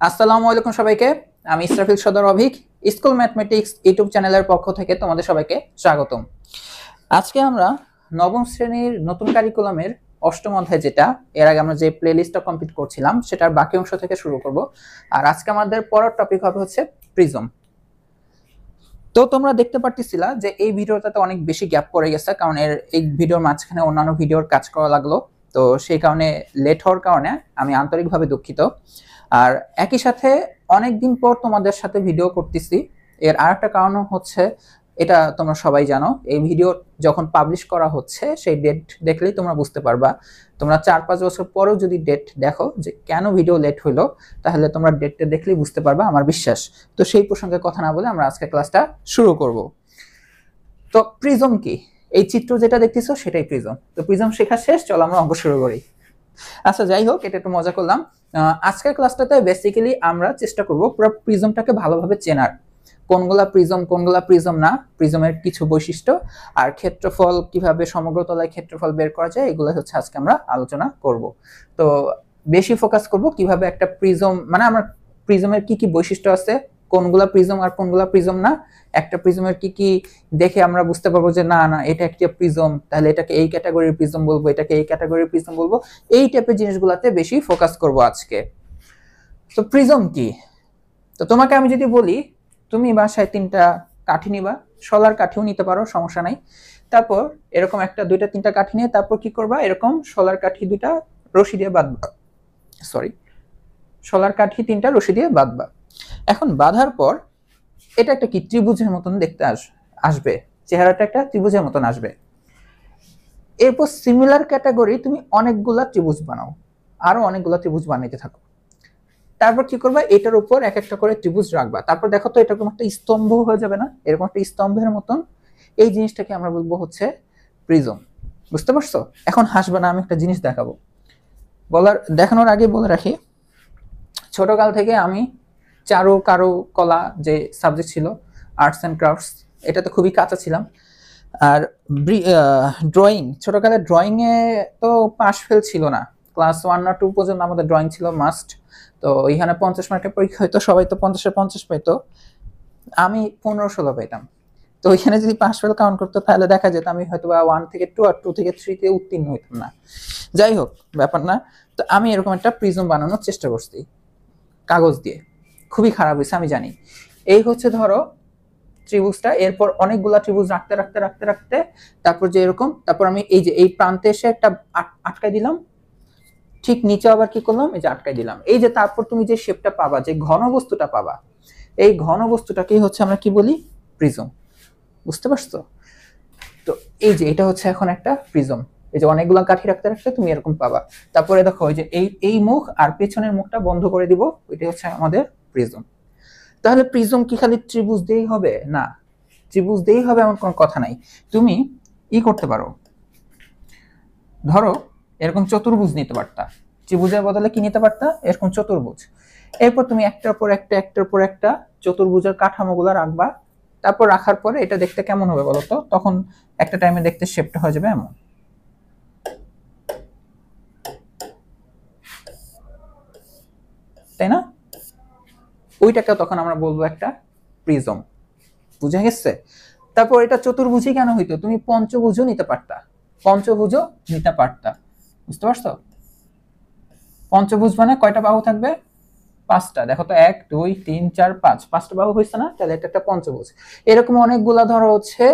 আসসালামু আলাইকুম সবাইকে। আমি ইসরাফিল সদর অভিক স্কুল ম্যাথমেটিক্স ইউটিউব চ্যানেলের পক্ষ থেকে তোমাদের সবাইকে স্বাগতম। আজকে আমরা নবম শ্রেণীর নতুন কারিকুলামের অষ্টম অধ্যায়, যেটা এর আগে আমরা যে প্লেলিস্টটা কমপ্লিট করছিলাম সেটার বাকি অংশ থেকে শুরু করব। আর আজকে আমাদের পরের টপিক হবে হচ্ছে প্রিজম। তো তোমরা দেখতে পারতেছিলা যে এই ভিডিওটাতে অনেক বেশি গ্যাপ পড়ে গেছে, কারণ এই ভিডিওর মাঝখানে অন্যান্য ভিডিওর কাজ করা লাগলো। তো সেই কারণে লেট হওয়ার কারণে আমি আন্তরিকভাবে দুঃখিত। আর একই সাথে অনেকদিন পর তোমাদের সাথে ভিডিও করতেছি, এর আরেকটা কারণ হচ্ছে, এটা তোমরা সবাই জানো, এই ভিডিও যখন পাবলিশ করা হচ্ছে সেই ডেট দেখলেই তোমরা বুঝতে পারবা। তোমরা 4-5 বছর পরেও যদি ডেট দেখো যে কেন ভিডিও লেট হইলো, তাহলে তোমরা ডেটটা দেখলেই বুঝতে পারবা, আমার বিশ্বাস। তো সেই প্রসঙ্গে কথা না বলে আমরা আজকে ক্লাসটা শুরু করব। তো প্রিজম কি? এই চিত্র যেটা দেখতেছো সেটাই প্রিজম। তো প্রিজম শেখা শেষ, চলো আমরা অঙ্ক শুরু করি। আচ্ছা, যাই হোক, এটা একটু মজা করলাম। আজকের ক্লাসটাতে বেসিক্যালি আমরা চেষ্টা করব পুরো প্রিজমটাকে ভালোভাবে চেনার, কোনগুলা প্রিজম কোনগুলা প্রিজম না, প্রিজমের কিছু বৈশিষ্ট্য, আর ক্ষেত্রফল কিভাবে সমগ্র তলায় ক্ষেত্রফল বের করা যায়, এগুলো হচ্ছে আজকে আমরা আলোচনা করব। তো বেশি ফোকাস করব কিভাবে একটা প্রিজম, মানে আমরা প্রিজমের কি কি বৈশিষ্ট্য আছে, কোনগুলা প্রিজম আর কোনগুলা প্রিজম না, একটা প্রিজমের কি কি দেখে আমরা বুঝতে পারবো যে না না এটা একটা প্রিজম, তাহলে এটাকে এই ক্যাটাগরির প্রিজম বলবো, এটাকে এই ক্যাটাগরির প্রিজম বলবো, এই টাইপের জিনিসগুলোতে বেশি ফোকাস করব আজকে। তো প্রিজম কি? তো তোমাকে আমি যদি বলি, তুমি বাসায় 3টা কাঠি নিবা, শলার কাঠিও নিতে পারো, সমস্যা নাই। তারপর এরকম একটা 2টা 3টা কাঠি নিয়ে তারপর কি করবা, এরকম শলার কাঠি 2টা রশি দিয়ে বাঁধবা, সরি, শলার কাঠি 3টা রশি দিয়ে বাঁধবা। এখন বাঁধার পর এটা একটা কি ত্রিভুজের মতন দেখতে আসবে, চেহারাটা একটা ত্রিভুজের মতন আসবে। এরপর সিমিলার ক্যাটাগরি তুমি অনেকগুলা ত্রিভুজ বানাও, আরো অনেকগুলা ত্রিভুজ বানাইতে থাকো। তারপর কি করবা, এটার উপর এক একটা করে ত্রিভুজ রাখবা। তারপর দেখো তো এরকম একটা স্তম্ভ হয়ে যাবে না, এরকম একটা স্তম্ভের মতন। এই জিনিসটাকে আমরা বলবো হচ্ছে প্রিজম। বুঝতে পারছো? এখন হাসবে না, আমি একটা জিনিস দেখাবো। দেখানোর আগে বলে রাখি, ছোটকাল থেকে আমি কারুকলা যে সাবজেক্ট ছিল, আর্টস অ্যান্ড ক্রাফটস, এটাতে খুবই কাঁচা ছিলাম। আর ড্রয়িং, ছোটকালে ড্রয়িং এ তো পাশ ফেল ছিল না, ক্লাস 1 না 2 পর্যন্ত আমাদের ড্রয়িং ছিল মাস্ট। তো এইখানে 50 মার্কের পরীক্ষা হইতো, সবাই তো 50-এ 50 পাইতো, আমি 15-16 পাইতাম। তো ওইখানে যদি পাশ ফেল কাউন্ট করতো তাহলে দেখা যেত আমি হয়তো বা 1 থেকে 2 আর 2 থেকে 3 তে উত্তীর্ণ হইতাম না। যাই হোক, ব্যাপার না। তো আমি এরকম একটা প্রিজম বানানোর চেষ্টা করছি কাগজ দিয়ে, খুবই খারাপ হয়েছে আমি জানি। এই হচ্ছে ধরো ত্রিভুজটা, এরপর অনেকগুলা ত্রিভুজ রাখতে রাখতে রাখতে রাখতে তারপর যে এরকম, তারপর আমি এই যে এই প্রান্তে এসে একটা আটকাই দিলাম, ঠিক নিচে আবার কি করলাম, এই যে আটকাই দিলাম। এই যে তারপর তুমি যে শেপটা পাবা, যে ঘন বস্তুটা পাবা, এই ঘন বস্তুটাকেই হচ্ছে আমরা কি বলি, প্রিজম। বুঝতে পারছো? তো এই যে এটা হচ্ছে এখন একটা প্রিজম, এই যে অনেকগুলা কাঠি রাখতে রাখতে তুমি এরকম পাবা। তারপরে দেখো ওই যে এই মুখ আর পেছনের মুখটা বন্ধ করে দিব, ওইটাই হচ্ছে আমাদের প্রিজম। তাহলে প্রিজম কি খালি ত্রিভুজ দিয়েই হবে? না, ত্রিভুজ দিয়েই হবে এমন কোনো কথা নাই। তুমি করতে পারো, ধরো এরকম চতুর্ভুজ নিতে পারতা, ত্রিভুজের বদলে কি নিতে পারতা, এরকম চতুর্ভুজ। এরপর তুমি একটার পর একটা একটার পর একটা চতুর্ভুজের কাঠামোগুলো রাখবা। তারপর রাখার পরে এটা দেখতে কেমন হবে বলতো? তখন একটা টাইমে দেখতে শেপটা হয়ে যাবে এমন, তাই না? ওইটাকে তখন আমরা বলবো একটা প্রিজম। বুঝা গেছে? তারপর এটা চতুর্ভুজই কেন হইতো, তুমি পঞ্চভুজও নিতে পারতা, পঞ্চভুজও নিতে পারতা। বুঝতে পারছো? পঞ্চভুজ মানে কয়টা বাহু থাকবে? 5টা। দেখো তো, 1 2 3 4 5, 5টা বাহু হয়েছে না? তাহলে এটা একটা পঞ্চভুজ। এরকম অনেকগুলা ধরো হচ্ছে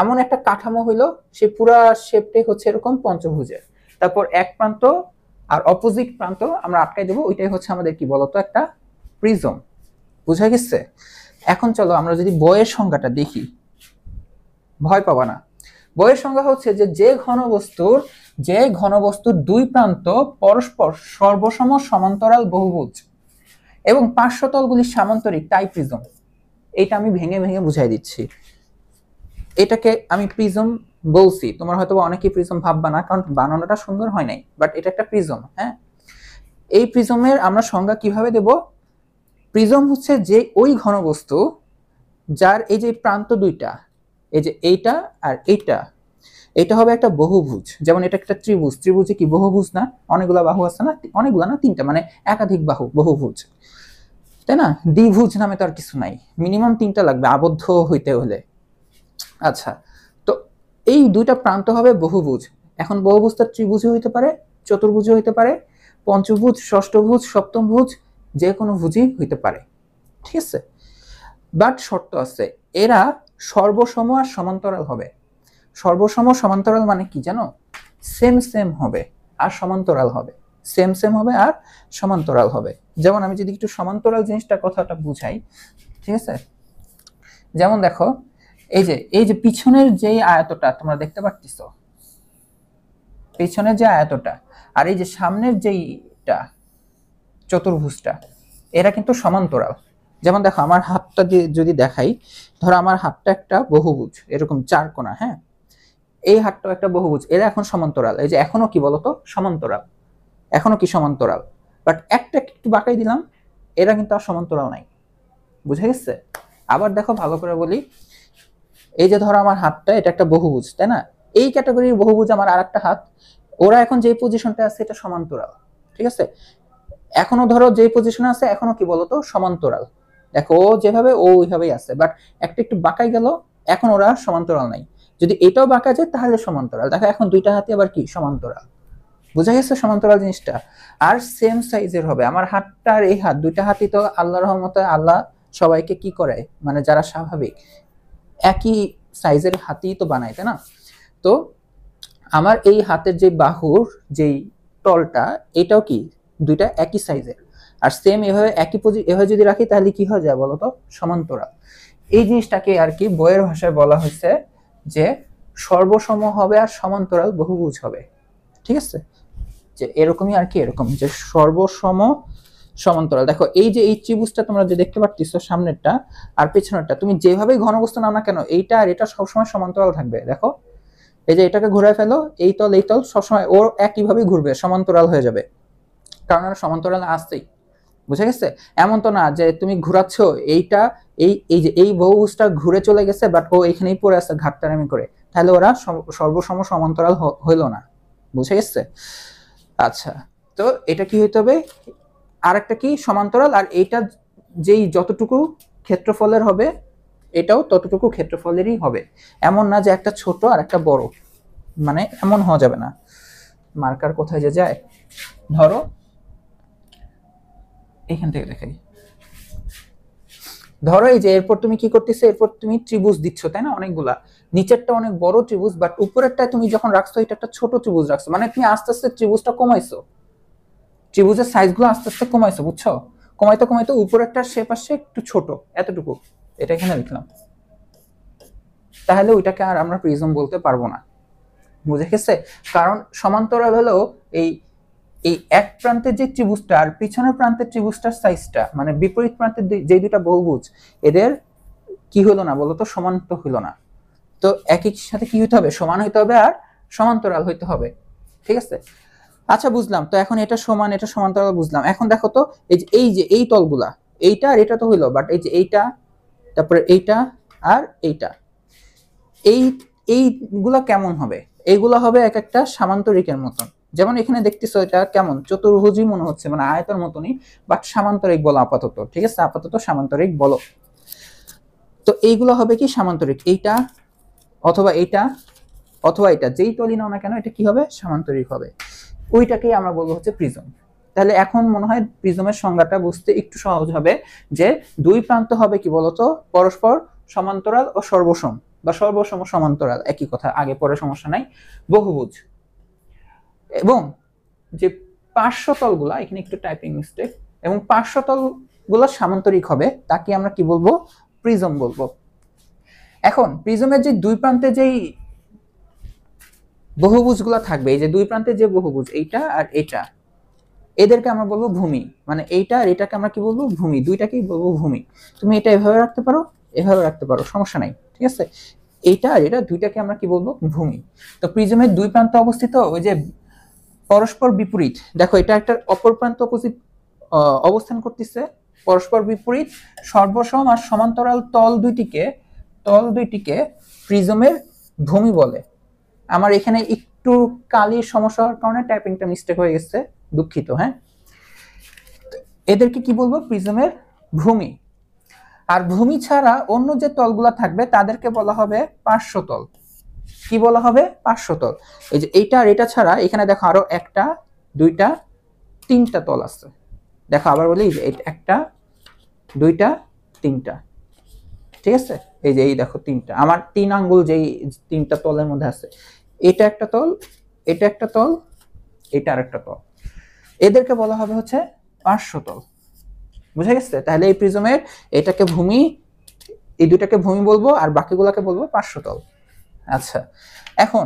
এমন একটা কাঠামো হইলো, সে পুরা শেপটাই হচ্ছে এরকম পঞ্চভুজের। তারপর এক প্রান্ত আর অপোজিট প্রান্ত আমরা আটকাই দেবো, ওইটাই হচ্ছে আমাদের কি বলতো, একটা প্রিজম। বুঝা গেছে? এখন চলো আমরা যদি বইয়ের সংজ্ঞাটা দেখি, ভয় পাবা না। বইয়ের সংজ্ঞা হচ্ছে যে ঘনবস্তুর দুই প্রান্ত পরস্পর সর্বসম সমান্তরাল বহুভুজ এবং পার্শ্বতলগুলি সামান্তরিক, তাই প্রিজম। এটা আমি ভেঙে ভেঙে বুঝাই দিচ্ছি। এটাকে আমি প্রিজম বলছি, তোমরা হয়তো অনেকেই প্রিজম ভাববা না, কারণ বানানোটা সুন্দর হয় নাই, বাট এটা একটা প্রিজম। হ্যাঁ, এই প্রিজমের আমরা সংজ্ঞা কিভাবে দেব? প্রিজম হচ্ছে যে ওই ঘনবস্তু যার এই যে প্রান্ত দুইটা, এই যে এইটা আর এইটা, এটা হবে একটা বহুভুজ। যেমন এটা একটা ত্রিভুজ, ত্রিভুজে কি বহুভুজ না, অনেকগুলা বাহু আছে না, অনেকগুলা না, 3টা, মানে একাধিক বাহু, বহুভুজ। তাই না? দ্বিভুজ নামে তো আর কিছু নাই, মিনিমাম 3টা লাগবে আবদ্ধ হইতে হলে। আচ্ছা, তো এই দুইটা প্রান্ত হবে বহুভুজ। এখন বহুভুজটা ত্রিভুজও হইতে পারে, চতুর্ভুজও হইতে পারে, পঞ্চভুজ, ষষ্ঠভুজ, সপ্তমভুজ, যে কোনো ভুজই হইতে পারে। ঠিক আছে, বাট শর্ত আছে, এরা সর্বসম আর সমান্তরাল হবে। সর্বসম সমান্তরাল মানে কি জানো? সেম সেম হবে আর সমান্তরাল হবে, সেম সেম হবে আর সমান্তরাল হবে। যেমন আমি যদি একটু সমান্তরাল জিনিসটা কথাটা বুঝাই, ঠিক আছে, যেমন দেখো এই যে পিছনের যেই আয়তটা তোমরা দেখতে পাচ্ছ, পিছনের যে আয়তটা আর এই যে সামনের যেইটা চতুর্ভুজটা, এরা কিন্তু সমান্তরাল। যেমন দেখো আমার হাতটা যদি দেখাই, ধরো আমার হাতটা একটা বহুভুজ, এরকম 4 কোণা, হ্যাঁ, এই হাতটাও একটা বহুভুজ, এরা এখন সমান্তরাল। এই যে এখনো কি বলতো সমান্তরাল, এখনো কি সমান্তরাল, বাট একটা একটু বাঁকাই দিলাম, এরা কিন্তু আর সমান্তরাল নাই। বুঝে গেছে? আবার দেখো ভালো করে বলি, এই যে ধরো আমার হাতটা, এটা একটা বহুভুজ, তাই না? এই ক্যাটাগরির বহুভুজ আমার আরেকটা হাত, ওরা এখন যে পজিশনটা আছে এটা সমান্তরাল। ঠিক আছে, এখনো ধরো যে পজিশনে আছে এখনো কি বলতো সমান্তরাল। দেখো ও যেভাবে ও ওইভাবেই আছে, বাট একটা একটু বাঁকাই গেল, এখন ওরা সমান্তরাল নাই। যদি এটাও বাঁকা যায় তাহলে সমান্তরাল। দেখো এখন দুইটা হাতে আবার কি সমান্তরাল। বুঝা গেছে সমান্তরাল জিনিসটা? আর সেম সাইজের হবে আমার হাতটা আর এই হাত, দুইটা হাতই তো আল্লাহর রহমতে আল্লাহ সবাইকে কি করে, মানে যারা স্বাভাবিক একই সাইজের হাতই তো বানায়, তাই না? তো আমার এই হাতের যে বাহুর যেই তলটা, এটাও কি দুইটা একই সাইজের, আর সেম এভাবে এভাবে যদি রাখি তাহলে কি হয়ে যায় বলতো সমান্তরাল। এই জিনিসটাকে আর কি বইয়ের ভাষায় বলা হয়েছে যে সর্বসম হবে আর সমান্তরাল বহুভুজ হবে। ঠিক আছে, যে এরকমই আর কি, এরকম যে সর্বসম সমান্তরাল। দেখো এই যে এই ত্রিভুজটা তোমরা যে দেখতে পাচ্ছ সামনেরটা আর পেছনেরটা, তুমি যেভাবেই ঘনবস্তু নাও না কেন, এইটা আর এটা সবসময় সমান্তরাল থাকবে। দেখো এই যে এটাকে ঘুরায় ফেলো, এই তল সবসময় ওর একইভাবেই ঘুরবে, সমান্তরাল হয়ে যাবে, কারণ আর সমান্তরাল আসছেই। বুঝে গেছে? এমন তো না যে তুমি ঘুরাচ্ছ এইটা, এই যে এই বহুভুজটা ঘুরে চলে গেছে বাট ও এখানেই পড়ে আছে ঘাটতারামি করে, তাহলে ওরা সর্বসম সমান্তরাল হইল না। বুঝে গেছে? আচ্ছা, তো এটা কি হইতে হবে, আর একটা কি সমান্তরাল, আর এইটা যেই যতটুকু ক্ষেত্রফলের হবে এটাও ততটুকু ক্ষেত্রফলেরই হবে। এমন না যে একটা ছোট আর একটা বড়, মানে এমন হওয়া যাবে না। মার্কার কোথায় যে যায়, ধরো এখান থেকে দেখাই, ধরো এই যে এরপর তুমি কি করতেছো, এরপর তুমি ত্রিভুজ দিচ্ছ, তাই না? অনেকগুলা, নিচেরটা অনেক বড় ত্রিভুজ, বাট উপরেরটা তুমি যখন রাখছো এটা একটা ছোট ত্রিভুজ রাখছো, মানে তুমি আস্তে আস্তে ত্রিভুজটা কমাইছো, ত্রিভুজের সাইজগুলো আস্তে আস্তে কমাইছো, বুঝছো? কমাইতে কমাইতে উপরেরটা শেপ আসছে একটু ছোট, এতটুকু, এটা এখানে লিখলাম, তাহলে ওইটাকে আর আমরা প্রিজম বলতে পারবো না। বুঝে গেছে? কারণ সমান্তরাল হলো এই এই এক প্রান্তের যে ত্রিভুজটা আর পিছনের প্রান্তের ত্রিভুজটার সাইজটা, মানে বিপরীত প্রান্তের যে দুইটা বহুভুজ, এদের কি হলো না বলতো, সমান তো হইলো না। তো একই সাথে কি হইতে হবে, সমান হইতে হবে আর সমান্তরাল হইতে হবে। ঠিক আছে, আচ্ছা বুঝলাম। তো এখন এটা সমান এটা সমান্তরাল বুঝলাম। এখন দেখো তো এই তলগুলা, এইটা আর এটা তো হইলো, বাট এই যে এইটা, তারপরে এইটা আর এইটা, এই এইগুলা কেমন হবে? এইগুলা হবে এক একটা সামান্তরিকের মতন। যেমন এখানে দেখতেছো এটা কেমন চতুর্ভুজই মনে হচ্ছে, মানে আয়তের মতনই, বাট সামান্তরিক বলো আপাতত। ঠিক আছে, আপাতত সামান্তরিক বলো। তো এইগুলো হবে কি সামান্তরিক, এইটা অথবা এইটা অথবা এটা, যেই তলই নাও না কেন এটা কি হবে সামান্তরিক হবে। ওইটাকেই আমরা বলবো হচ্ছে প্রিজম। তাহলে এখন মনে হয় প্রিজমের সংজ্ঞাটা বুঝতে একটু সহজ হবে, যে দুই প্রান্ত হবে কি বলতো পরস্পর সমান্তরাল ও সর্বসম, বা সর্বসম সমান্তরাল, একই কথা, আগে পরে সমস্যা নাই, বহুভুজ। এবং যে পার্শ্বতলগুলা, এখানে একটু টাইপিং মিস্টেক, এবং পার্শ্বতলগুলো সামান্তরিক হবে, তাকে আমরা কি বলবো, প্রিজম বলবো। এখন প্রিজমের যে দুই প্রান্তে যেই বহুভুজগুলো থাকবে, এই যে দুই প্রান্তে যে বহুভুজ এইটা আর এটা, এদেরকে আমরা বলবো ভূমি, মানে এইটা আর এটাকে আমরা কি বলবো, ভূমি, দুইটাকেই বলবো ভূমি। তুমি এটা এভাবে রাখতে পারো, এভাবে রাখতে পারো, সমস্যা নাই। ঠিক আছে, এইটা আর এটা দুইটাকে আমরা কি বলবো, ভূমি। তো প্রিজমের দুই প্রান্তে অবস্থিত ওই যে পরস্পর বিপরীত, দেখো এটা একটা অপর প্রান্ত অপোজিট অবস্থান করতেছে, পরস্পর বিপরীত সর্বসম আর সমান্তরাল তল দুইটিকে প্রিজমের ভূমি বলে। আমার এখানে একটু কালির সমস্যা হওয়ার কারণে টাইপিংটা মিস্টেক হয়ে গেছে, দুঃখিত। হ্যাঁ, এদেরকে কি বলবো, প্রিজমের ভূমি। আর ভূমি ছাড়া অন্য যে তলগুলা থাকবে তাদেরকে বলা হবে পার্শ্বতল। কি বলা হবে? পার্শ্বতল। এই যে এইটা আর এটা ছাড়া এখানে দেখো আরো একটা, দুইটা, তিনটা তল আছে। দেখো আবার বলি, যে একটা, দুইটা, তিনটা। ঠিক আছে, এই যে এই দেখো তিনটা, আমার 3 আঙ্গুল যেই তিনটা তলের মধ্যে আছে, এটা একটা তল, এটা একটা তল, এটা আর একটা তল। এদেরকে বলা হবে হচ্ছে পার্শ্বতল। বুঝা গেছে? তাহলে এই প্রিজমের এটাকে ভূমি, এই দুটাকে ভূমি বলবো, আর বাকিগুলোকে বলবো পার্শ্বতল। আচ্ছা, এখন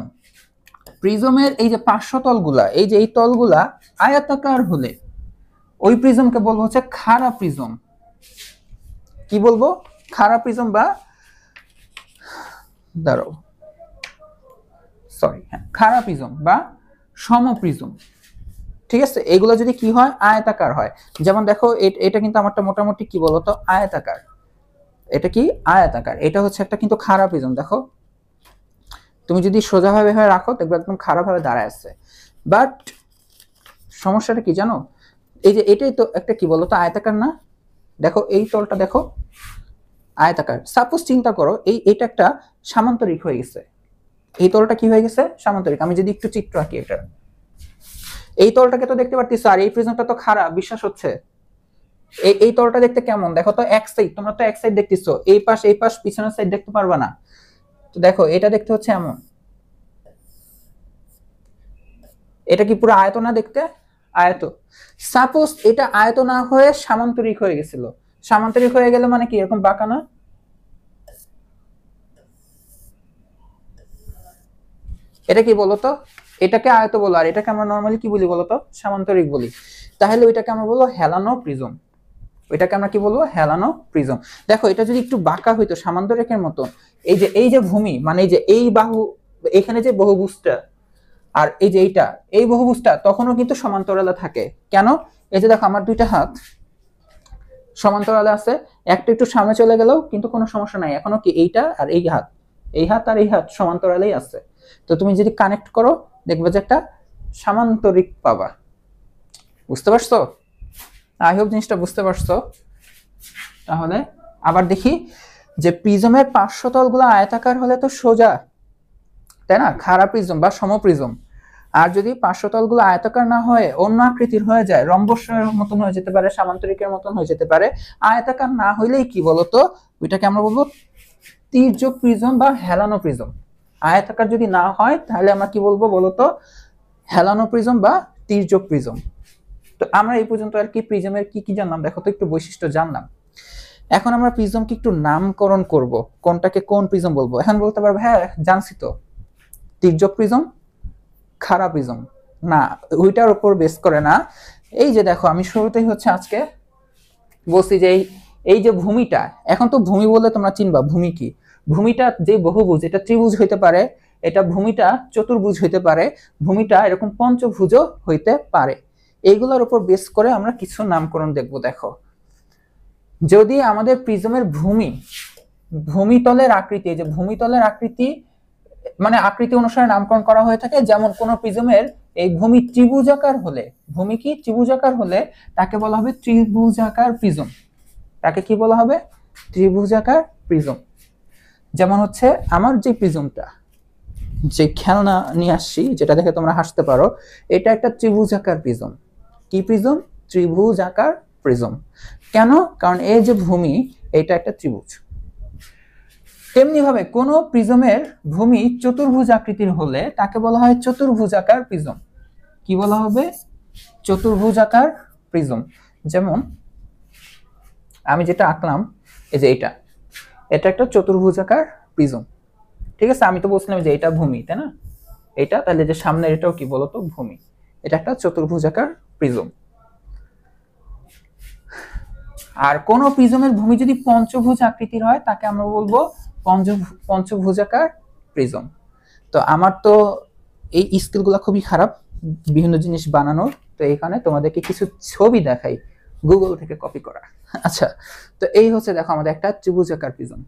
প্রিজমের এই যে পার্শ্বতলগুলা, এই যে এই তলগুলা আয়তাকার হলে ওই প্রিজমকে বলবো হচ্ছে খাড়া প্রিজম। কি বলবো? খাড়া প্রিজম বা দাঁড়াও, সরি, হ্যাঁ, খাড়া প্রিজম বা সমপ্রিজম। ঠিক আছে, এগুলো যদি কি হয়? আয়তাকার হয়। যেমন দেখো এটা কিন্তু আমারটা মোটামুটি কি বলতো আয়তাকার। এটা কি? আয়তাকার। এটা হচ্ছে একটা কিন্তু খাড়া প্রিজম। দেখো তুমি যদি সোজাভাবে রাখো দেখবে একদম খারাপভাবে দাঁড়ায় আছে। বাট সমস্যাটা কি জানো? এই যে এটাই তো একটা কি বলতো আয়তাকার না? দেখো এই তলটা দেখো আয়তাকার। সাপোজ চিন্তা করো এটা একটা সামান্তরিক হয়ে গেছে। এই তলটা কি হয়ে গেছে? সামান্তরিক। আমি যদি একটু চিত্র আঁকি, এটা এই তলটাকে তো দেখতে পারতেছ, আর এই প্রিজমটা তো খারাপ, বিশ্বাস হচ্ছে? এই তলটা দেখতে কেমন দেখো তো, এক সাইড, তোমরা তো এক সাইড দেখতেছো, এই পাশ পিছনের সাইড দেখতে পারবা না। তো দেখো এটা দেখতে হচ্ছে এমন। এটা কি পুরো আয়ত না দেখতে? আয়ত। সাপোজ এটা আয়ত না হয়ে সামান্তরিক হয়ে গেছিল। সামান্তরিক হয়ে গেলে মানে কি এরকম বাঁকা না? এটা কি বলতো? এটাকে আয়ত বলো, আর এটাকে আমরা নরমালি কি বলি বলতো? সামান্তরিক বলি। তাহলে ওইটাকে আমরা বলবো হেলানো প্রিজম। ওইটাকে আমরা কি বলবো? হেলানো প্রিজম। দেখো এটা যদি একটু বাঁকা হইতো সামান্তরিকের মতো, এই যে ভূমি মানে এই যে এই বাহু, এখানে যে বহুভুজটা, আর এই যে এই বহুভুজটা তখনও কিন্তু সমান্তরালে থাকে। কেন? এই যে দেখো আমার দুইটা হাত সমান্তরালে আছে, একটা একটু সামনে চলে গেলেও কিন্তু কোনো সমস্যা নাই, এখনো কি এইটা আর এই হাত, এই হাত আর এই হাত সমান্তরালেই আছে। তো তুমি যদি কানেক্ট করো দেখবে যে একটা সামান্তরিক পাবা। বুঝতে পারছো? আই হোপ জিনিসটা বুঝতে পারছো। তাহলে আবার দেখি যে প্রিজমের পার্শ্বতলগুলো আয়তাকার হলে তো সোজা, তাই না? খাড়া প্রিজম বা সমপ্রিজম। আর যদি পার্শ্বতলগুলো আয়তাকার না হয়ে অন্য আকৃতির হয়ে যায়, রম্বসের মতন হয়ে যেতে পারে, সামান্তরিকের মতন হয়ে যেতে পারে, আয়তাকার না হইলেই কি বলতো ওইটাকে আমরা বলবো তির্যক প্রিজম বা হেলানো প্রিজম। আয়তাকার যদি না হয় তাহলে আমরা কি বলবো বলতো? হেলানো প্রিজম বা তির্যক প্রিজম। তো আমরা এই পর্যন্ত আর কি প্রিজমের কি কি জানলাম দেখো তো, একটু বৈশিষ্ট্য জানলাম। এখন আমরা প্রিজমকে একটু নামকরণ করব, কোনটাকে কোন প্রিজম বলবো। এখন বলতে পারবে হ্যাঁ জানছি তো, তির্যক প্রিজম, খারাপ প্রিজম। না, ওইটার উপর বেস করে না। এই যে দেখো আমি শুরুতেই হচ্ছে আজকে বলছি যে এই যে ভূমিটা, এখন তো ভূমি বলে তোমরা চিনবা ভূমি কি। ভূমিটা যে বহুভুজ, এটা ত্রিভুজ হইতে পারে, এটা ভূমিটা চতুর্ভুজ হইতে পারে, ভূমিটা এরকম পঞ্চভুজ হইতে পারে। এইগুলোর উপর বেস করে আমরা কিছু নামকরণ দেখব। দেখো যদি আমাদের প্রিজমের ভূমিতলের আকৃতি, যে ভূমিতলের আকৃতি মানে আকৃতি অনুসারে নামকরণ করা হয়ে থাকে। যেমন কোন প্রিজমের এই ভূমি ত্রিভুজাকার হলে, ভূমি কি ত্রিভুজাকার হলে তাকে বলা হবে ত্রিভুজাকার প্রিজম। তাকে কি বলা হবে? ত্রিভুজাকার প্রিজম। যেমন হচ্ছে আমার যে প্রিজমটা, যে খেলনা নিয়ে আসছি, যেটা দেখে তোমরা হাসতে পারো, এটা একটা ত্রিভুজাকার প্রিজম। কি প্রিজম? ত্রিভুজাকার প্রিজম। কেন? কারণ এই যে ভূমি, এটা একটা ত্রিভুজ। তেমনি ভাবে কোন প্রিজমের ভূমি চতুর্ভুজ আকৃতির হলে তাকে বলা হয় চতুর্ভুজাকার প্রিজম। কি বলা হবে? চতুর্ভুজাকার প্রিজম। যেমন আমি যেটা আঁকলাম, এই যে এটা একটা চতুর্ভুজাকার প্রিজম। ঠিক আছে, আমি তো বলছিলাম যে এটা ভূমি, তাই না? এটা তাহলে যে সামনের এটাও কি বলতো? ভূমি। এটা একটা চতুর্ভুজাকার প্রিজম। আর কোন প্রিজমের ভূমি যদি পঞ্চভুজ আকৃতির হয় তাকে আমরা বলবো পঞ্চভুজাকার প্রিজম। তো আমার তো এই স্কিলগুলো খুবই খারাপ বিভিন্ন জিনিস বানানোর, তো এখানে তোমাদেরকে কিছু ছবি দেখাই গুগল থেকে কপি করা। আচ্ছা, তো এই হচ্ছে দেখো আমাদের একটা ত্রিভুজাকার প্রিজম।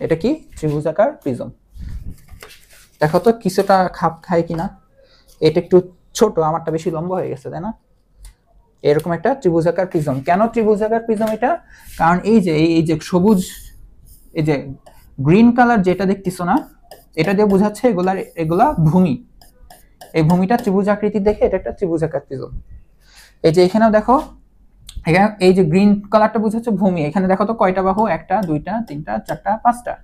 এটা কি? ত্রিভুজাকার প্রিজম। দেখো তো কিছুটা খাপ খায় কিনা। এটা একটু ছোট, আমারটা বেশি লম্বা হয়ে গেছে, তাই না? এরকম একটা ত্রিভুজাকার প্রিজম। কেন ত্রিভুজাকার প্রিজম এটা? কারণ এই যে সবুজ, এই যে গ্রিন কালার যেটা দেখতেছো না, এটা দিয়ে বোঝাচ্ছে এগুলা ভূমি। এই ভূমিটা ত্রিভুজ আকৃতি দেখে এটা একটা ত্রিভুজাকার প্রিজম। এই যে এখানেও দেখো, এখানে এই যে গ্রিন কালারটা বোঝাচ্ছে ভূমি। এখানে দেখো তো কয়টা বাহু, 1টা 2টা 3টা 4টা 5টা।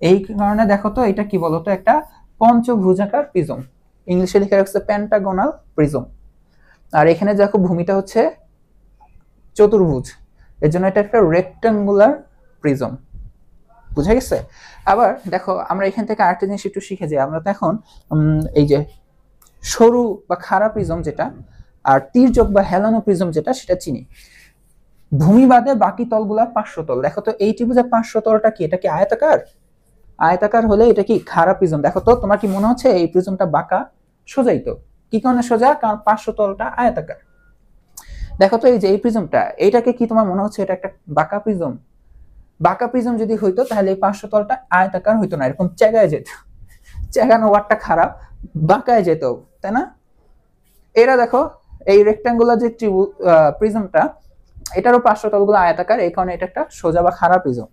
এই কারণে দেখো তো এটা কি বলতো, একটা পঞ্চভুজাকার প্রিজম। ইংলিশে লেখা রাখছে পেন্টাগোনাল প্রিজম। আর এখানে দেখো ভূমিটা হচ্ছে চতুর্ভুজ, এর জন্য এটা একটা রেক্টাঙ্গুলার প্রিজম। বুঝা গেছে? আবার দেখো আমরা এখান থেকে আরেকটা জিনিস একটু শিখে যাই। আমরা তো এখন এই যে সরু বা খাড়া প্রিজম যেটা, আর তির্যক বা হেলানো প্রিজম যেটা, সেটা চিনি। ভূমি বাদে বাকি তলগুলা পার্শ্বতল। দেখো তো এই ত্রিভুজের পার্শ্বতলটা কি? এটা কি আয়তাকার? আয়তাকার হলে এটা কি খাড়া প্রিজম। দেখো তো তোমার কি মনে হচ্ছে এই প্রিজমটা বাঁকা? সোজাই তো। কি কারণে সোজা? কারণ পার্শ্বতলটা আয়তাকার। দেখো তো এই যে এই প্রিজমটা, এইটাকে কি তোমার মনে হচ্ছে এটা একটা বাঁকা প্রিজম? বাঁকা প্রিজম যদি হইতো তাহলে এই পার্শ্বতলটা আয়তাকার হইতো না, এরকম চেগায় যেত। চেগানো ওয়ার্ডটা খারাপ, বাঁকায় যেত, তাই না? এরা দেখো এই রেক্টাঙ্গুলার যে প্রিজমটা, এটারও পার্শ্বতলগুলো আয়তাকার, এই কারণে এটা একটা সোজা বা খাড়া প্রিজম।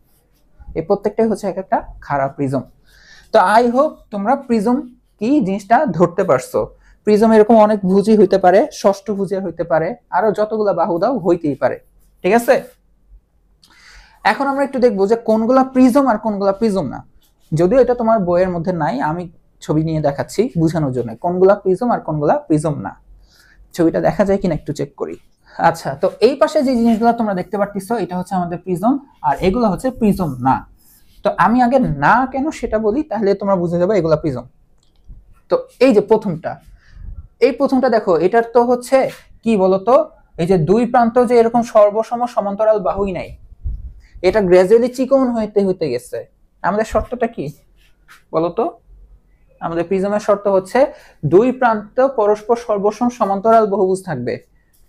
এই প্রত্যেকটাই হচ্ছে এক একটা খাড়া প্রিজম। তো আই হোপ তোমরা প্রিজম কি জিনিসটা ধরতে পারছো। প্রিজম এরকম অনেক ভুজি হইতে পারে, ষষ্ঠভুজে হইতে পারে, আরো যতগুলা বাহু দাও হইতেই পারে। ঠিক আছে? এখন আমরা একটু দেখবো যে কোনগুলা প্রিজম আর কোনগুলা প্রিজম না। যদিও এটা তোমার বইয়ের মধ্যে নাই, আমি ছবি নিয়ে দেখাচ্ছি বোঝানোর জন্য কোনগুলা প্রিজম আর কোনগুলা প্রিজম না। ছবিটা দেখা যায় কিনা একটু চেক করি। আচ্ছা, তো এই পাশে যে জিনিসগুলো তোমরা দেখতে পাচ্ছো এটা হচ্ছে আমাদের প্রিজম, আর এগুলো হচ্ছে প্রিজম না। তো আমি আগে না কেন সেটা বলি, তাহলে তোমরা বুঝে যাবে এগুলা প্রিজম। তো এই যে প্রথমটা দেখো, এটার তো হচ্ছে কি বলতো, এই যে দুই প্রান্ত যে এরকম সর্বসম সমান্তরাল বাহুই নাই, এটা গ্রাজুয়ালি চিকন হইতে হইতে গেছে। আমাদের শর্তটা কি বলতো? আমাদের প্রিজমের শর্ত হচ্ছে দুই প্রান্ত পরস্পর সর্বসম সমান্তরাল বহুভুজ থাকবে।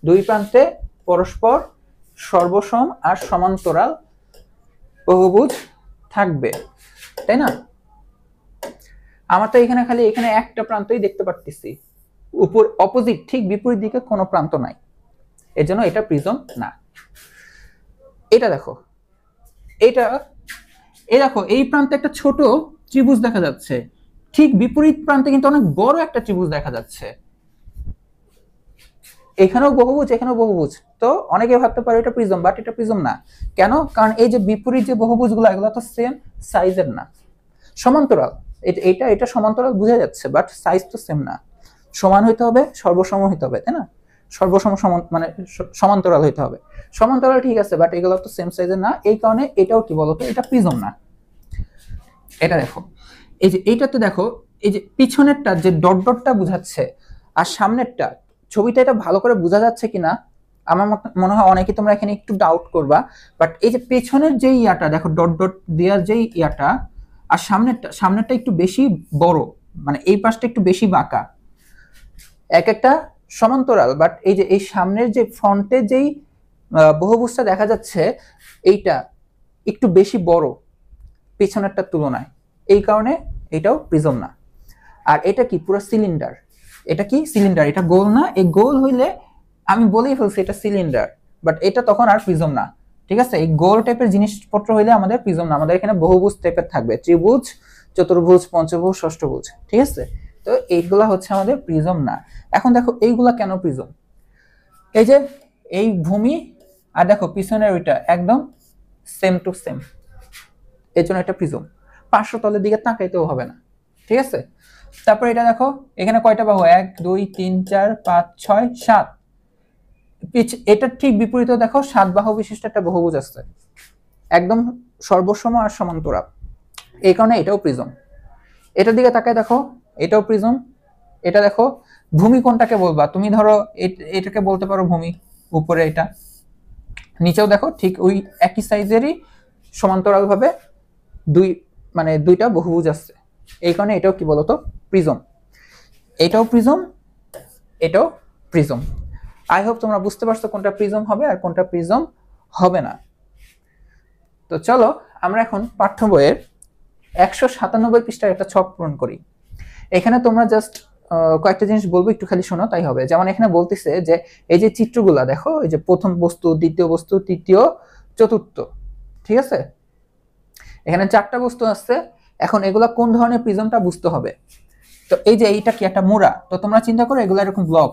দুই প্রান্তে পরস্পর সর্বসম আর সমান্তরাল বহুভুজ থাকবে, তাই না? আমার তো এখানে খালি এখানে একটা প্রান্তই দেখতে পারতেছি, উপর অপোজিট ঠিক বিপরীত দিকে কোনো প্রান্ত নাই, এর জন্য এটা প্রিজম না। এটা দেখো, এই প্রান্তে একটা ছোট ত্রিভুজ দেখা যাচ্ছে, ঠিক বিপরীত প্রান্তে কিন্তু অনেক বড় একটা ত্রিভুজ দেখা যাচ্ছে। এখানেও বহুভুজ, এখানেও বহুভুজ। তো অনেকে ভাবতে পারে এটা প্রিজম, বাট এটা প্রিজম না। কেন? কারণ এই যে বিপরীত যে বহুভুজগুলো, এগুলো তো সেম সাইজের না, সমান্তরাল। এটা সমান্তরাল বোঝা যাচ্ছে, বাট সাইজ তো সেম না। সমান হইতে হবে, সর্বসম হইতে হবে, তাই না? সর্বসম মানে সমান্তরাল হইতে হবে। সমান্তরাল ঠিক আছে, বাট এগুলো তো সেম সাইজের না, এই কারণে এটাও কি বলতো, এটা প্রিজম না। এটা দেখো, এই যে এইটাতে দেখো, এই যে পিছনেরটা যে ডট ডটটা বুঝাচ্ছে, আর সামনেরটা, ছবিটা এটা ভালো করে বোঝা যাচ্ছে কিনা আমার মনে হয় অনেকে তোমরা এখানে একটু ডাউট করবা। বাট এই যে পেছনের যে ইয়াটা দেখো, ডট ডট দেওয়ার যে ইয়াটা, আর সামনেরটা একটু বেশি বড়, মানে এই পাশটা একটু বেশি বাঁকা। এক একটা সমান্তরাল, বাট এই যে এই সামনের যে ফ্রন্টে যেই বহুভুজটা দেখা যাচ্ছে, এইটা একটু বেশি বড় পিছনেরটার তুলনায়, এই কারণে এটাও প্রিজম না। আর এটা কি পুরো সিলিন্ডার, এটা কি সিলিন্ডার, এটা গোল না। এই গোল হইলে আমি বলেই ফেলছি এটা সিলিন্ডার, বাট এটা তখন আর প্রিজম না। ঠিক আছে? এই গোল টাইপের জিনিসপত্র হইলে আমাদের প্রিজম না, আমাদের এখানে বহুভুজ টাইপের থাকবে, ত্রিভুজ, চতুর্ভুজ, পঞ্চভুজ, ষষ্ঠভুজ। ঠিক আছে? তো এইগুলা হচ্ছে আমাদের প্রিজম না। এখন দেখো এইগুলা কেন প্রিজম। এই যে এই ভূমি আর দেখো পিছনের ওইটা একদম সেম টু সেম, এর জন্য এটা প্রিজম। পার্শ্বতলের দিকে তাকাইতেও হবে না। ঠিক আছে? তারপর এটা দেখো, এখানে কয়টা বাহু, 1 2 3 4 5 6 7। এটা ঠিক বিপরীতে দেখো 7 বাহু বিশিষ্ট একটা বহুভুজ আছে, একদম সর্বসম আর সমান্তরাল, এই কারণে এটাও প্রিজম। এটার দিকে তাকায় দেখো, এটাও প্রিজম। এটা দেখো, ভূমি কোনটাকে বলবা তুমি? ধরো এটাকে বলতে পারো ভূমি, উপরে এটা, নিচেও দেখো ঠিক ওই একই সাইজেরই সমান্তরাল ভাবে দুইটা বহুভুজ আছে, এই কারণে এটাও কি বলতো, প্রিজম। এটাও প্রিজম, এটাও প্রিজম। আই হোপ তোমরা বুঝতে পারছো কোনটা প্রিজম হবে আর কোনটা প্রিজম হবে না। তো চলো আমরা এখন পাঠ্য বইয়ের 197 পৃষ্ঠার একটা ছক পূরণ করি। এখানে তোমরা জাস্ট কয়েকটা জিনিস বলবো, একটু খালি শোনো তাই হবে। যেমন এখানে বলতেছে যে এই যে চিত্রগুলা দেখো, এই যে প্রথম বস্তু, দ্বিতীয় বস্তু, তৃতীয়, চতুর্থ, ঠিক আছে, এখানে 4টা বস্তু আছে। এখন এগুলা কোন ধরনের প্রিজমটা বুঝতে হবে। তো এই যে এইটা কি একটা মোড়া, তো তোমরা চিন্তা করো এগুলা এরকম ব্লক,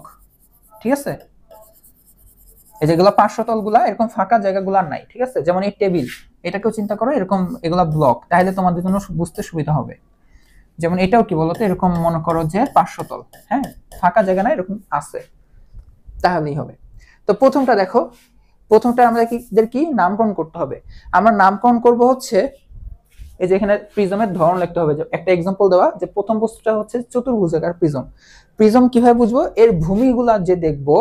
ঠিক আছে, এই যেগুলো 500 তলগুলা এরকম ফাঁকা জায়গাগুলো নাই, ঠিক আছে, যেমন এই টেবিল, এটাকেও চিন্তা করো এরকম, এগুলা ব্লক, তাহলে তোমাদের জন্য বুঝতে সুবিধা হবে। যেমন এটাও কি বলতো, এরকম মনে করো যে 500 তল, হ্যাঁ, ফাঁকা জায়গা না এরকম আছে, তাহলেই হবে। তো প্রথমটা দেখো, প্রথমটা আমাদের কি নামকরণ করতে হবে। আমরা নামকরণ করব হচ্ছে এই যে এখানে প্রিজমের ধরন লিখতে হবে। যে একটা এক্সাম্পল দেওয়া, যে প্রথম বস্তুটা হচ্ছে চতুর্ভুজাকার প্রিজম। প্রিজম কিভাবে বুঝবো, এর ভূমিগুলা যে দেখবো,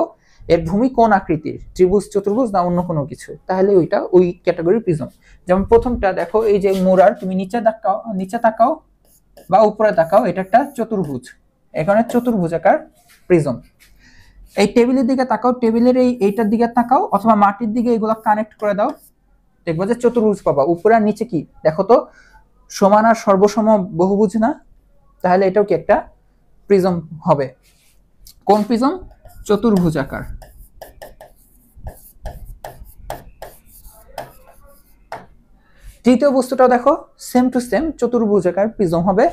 এর ভূমি কোন আকৃতির, ত্রিভুজ, চতুর্ভুজ না অন্য কোনো কিছু, তাহলে ওইটা ওই ক্যাটাগরি প্রিজম। যেমন প্রথমটা দেখো, এই যে মোড়ার, তুমি নিচে তাকাও বা উপরে তাকাও, এটা একটা চতুর্ভুজ, এখানে চতুর্ভুজাকার প্রিজম। এই টেবিলের দিকে তাকাও, টেবিলের এইটার দিকে তাকাও, অথবা মাটির দিকে এগুলা কানেক্ট করে দাও, দেখবো যে চতুর্ভুজ পাবা। উপরে আর নিচে কি দেখো তো, সমান আর সর্বসম বহুভুজ না, তাহলে এটাও কি একটা প্রিজম হবে। কোন প্রিজম? চতুর্ভুজাকার। তৃতীয় বস্তুটাও দেখো, সেম টু সেম চতুর্ভুজাকার প্রিজম হবে।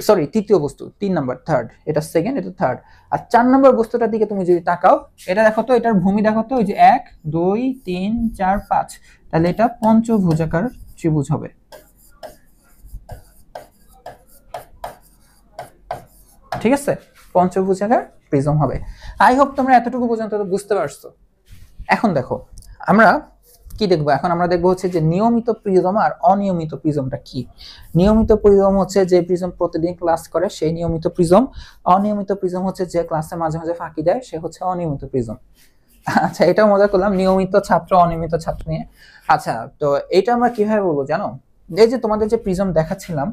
সরি, তৃতীয় বস্তু, 3 নাম্বার, থার্ড, এটা সেকেন্ড, এটা থার্ড। আর 4 নম্বর বস্তুটার দিকে তুমি যদি তাকাও, এটা দেখো তো, এটার ভূমি দেখো তো, ওই যে 1 2 3 4 5, তাহলে এটা পঞ্চভুজাকার ত্রিভুজ হবে। ঠিক আছে, পঞ্চভুজাকার প্রিজম হবে। আই হোপ তোমরা এতটুকু পর্যন্ত বুঝতে পারছো। এখন দেখো আমরা কি দেখবো, এখন আমরা দেখবো হচ্ছে যে নিয়মিত প্রিজম আর অনিয়মিত প্রিজমটা কি। নিয়মিত প্রিজম হচ্ছে যে প্রিজম প্রতিদিন ক্লাস করে, সেই নিয়মিত প্রিজম। অনিয়মিত প্রিজম হচ্ছে যে ক্লাসে মাঝে মাঝে ফাঁকি দেয়, সে হচ্ছে অনিয়মিত প্রিজম। আচ্ছা, এটাও মজা করলাম, নিয়মিত ছাত্র অনিয়মিত ছাত্র নিয়ে। আচ্ছা, তো এটা আমরা কিভাবে বলবো জানো, এই যে তোমাদের যে প্রিজম দেখাচ্ছিলাম,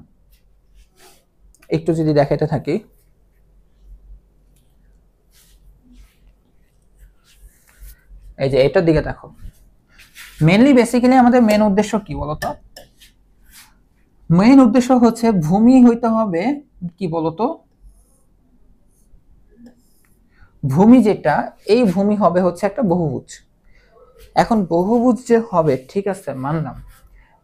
একটু যদি দেখাতে থাকি, এই যে এটার দিকে দেখো, মেইনলি বেসিক্যালি আমাদের মেন উদ্দেশ্য কি বলতো, মেইন উদ্দেশ্য হচ্ছে ভূমি হইতে হবে কি বলতো, ভূমি যেটা, এই ভূমি হবে হচ্ছে একটা বহুভুজ। এখন বহুভুজ যে হবে, ঠিক আছে মানলাম,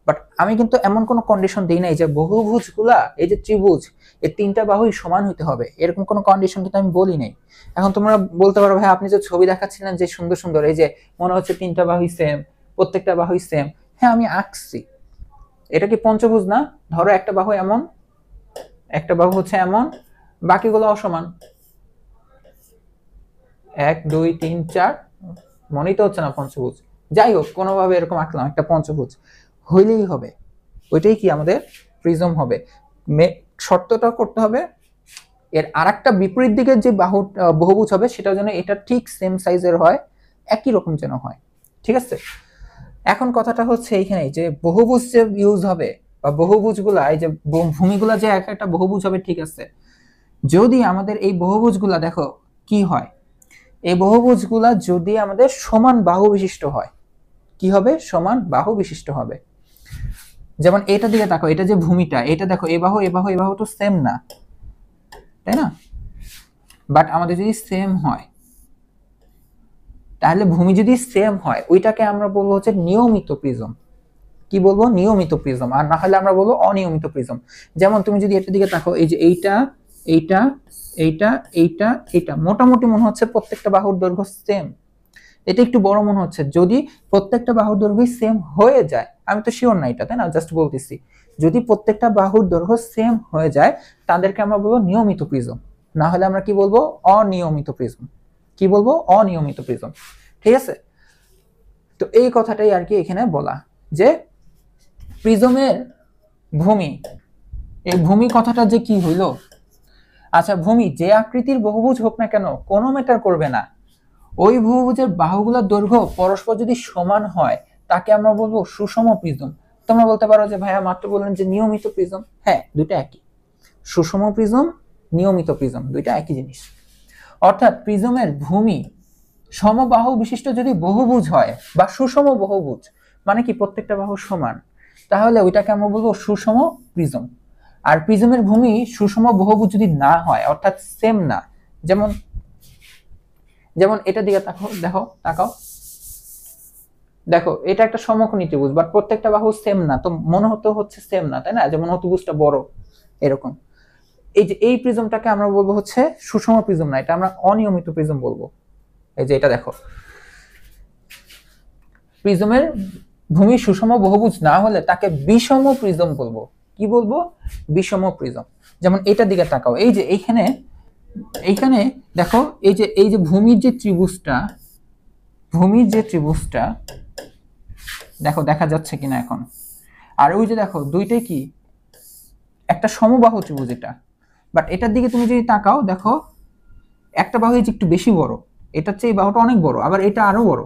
বাট আমি কিন্তু এমন কোনো কন্ডিশন দিই নাই যে বহুভুজগুলা, এই যে ত্রিভুজ, এই 3টা বাহুই সমান হইতে হবে, এরকম কোনো কন্ডিশন কিন্তু আমি বলি নাই। এখন তোমরা বলতে পারো ভাই আপনি যে ছবি দেখাচ্ছিলেন যে সুন্দর সুন্দর, এই যে মনে হচ্ছে 3টা বাহুই সেম, প্রত্যেকটা বাহুই সেম, হ্যাঁ আমি আঁকছি, এটা কি পঞ্চভুজ না? ধরো একটা বাহু এমন, একটা বাহু হচ্ছে এমন, বাকিগুলো অসমান, 1 2 3 4, মনেই তো হচ্ছে না পঞ্চভুজ। যাই হোক, কোনোভাবে এরকম আঁকলাম একটা পঞ্চভুজ, হইলেই হবে, ওইটাই কি আমাদের প্রিজম হবে। শর্তটা করতে হবে এর আরেকটা বিপরীত দিকের যে বাহু বহুভুজ হবে, সেটা যেন এটা ঠিক সেম সাইজের হয়, একই রকম যেন হয়, ঠিক আছে। এখন কথাটা হচ্ছে এইখানে যে বহুভুজ যে ইউজ হবে, বা বহুভুজগুলা, এই যে ভূমিগুলা যে একটা বহুভুজ হবে, ঠিক আছে, যদি আমাদের এই বহুভুজগুলা দেখো কি হয়, এই বহুভুজগুলা যদি আমাদের সমান বাহু বিশিষ্ট হয়, কি হবে, সমান বাহু বিশিষ্ট হবে। যেমন এটা দিকে দেখো, এটা যে ভূমিটা, এটা দেখো, এ বাহু এ বাহু এ বাহু তো সেম না, তাই না? বাট আমাদের যদি সেম হয়, তাহলে ভূমি যদি সেম হয়, ওইটাকে আমরা বলবো হচ্ছে নিয়মিত প্রিজম। কি বলবো? নিয়মিত প্রিজম। আর না হলে আমরা বলবো অনিয়মিত প্রিজম। যেমন তুমি যদি এটার দিকে তাকাও, এই যে এইটা এইটা এইটা এইটা এইটা, মোটামুটি মনে হচ্ছে প্রত্যেকটা বাহুর দৈর্ঘ্য সেম। এটা একটু বড় মনে হচ্ছে, যদি প্রত্যেকটা বাহুর দৈর্ঘ্য সেম হয়ে যায়, আমি তো শিওর না এটা, তাই না, জাস্ট বলতেছি, যদি প্রত্যেকটা বাহুর দৈর্ঘ্য সেম হয়ে যায়, তাদেরকে আমরা বলবো নিয়মিত প্রিজম। না হলে আমরা কি বলবো? অনিয়মিত প্রিজম। কি বলবো? অনিয়মিত প্রিজম। ঠিক আছে, তো এই কথাটাই আর কি এখানে বলা, যে প্রিজমের ভূমি, এই ভূমি কথাটা যে কি হইলো, আচ্ছা ভূমি যে আকৃতির বহুভুজ হোক না কেন, কোনো ম্যাটার করবে না, ওই বহুভুজের বাহুগুলোর দৈর্ঘ্য পরস্পর যদি সমান হয়, তাকে আমরা বলবো সুষম প্রিজম। তোমরা বলতে পারো যে ভাইয়া মাত্র বললেন যে নিয়মিত প্রিজম, হ্যাঁ দুইটা একই, সুষম প্রিজম, নিয়মিত প্রিজম, দুইটা একই জিনিস। অর্থাৎ প্রিজমের ভূমি সমবাহু বিশিষ্ট যদি বহুভুজ হয়, বা সুষম বহুভুজ, মানে কি প্রত্যেকটা বাহু সমান, তাহলে ওইটাকে আমরা বলবো সুষম প্রিজম। আর প্রিজমের ভূমি সুষম বহুভুজ যদি না হয়, অর্থাৎ সেম না, যেমন যেমন এটা দিকে তাকাও, দেখো এটা একটা সমকোণী ত্রিভুজ, বাট প্রত্যেকটা বাহু সেম না, তো মনে হচ্ছে সেম না, তাই না? যেমন অতিভুজটা বড় এরকম। এই যে এই প্রিজমটাকে আমরা বলবো হচ্ছে সুষম প্রিজম না, এটা আমরা অনিয়মিত প্রিজম বলবো। এই যে এটা দেখো, প্রিজমের ভূমি সুষম বহুভুজ না হলে তাকে বিষম প্রিজম বলবো। কি বলবো? বিষম প্রিজম। যেমন এটার দিকে তাকাও, এই যে এইখানে দেখো, এই যে ভূমির যে ত্রিভুজটা দেখো দেখা যাচ্ছে কিনা এখন। আর ওই যে দেখো দুইটাই কি একটা সমবাহু ত্রিভুজ এটা, বাট এটার দিকে তুমি যদি তাকাও দেখো একটা বাহু একটু বেশি বড়, এটার চেয়ে এই বাহুটা অনেক বড়, আবার এটা আরো বড়।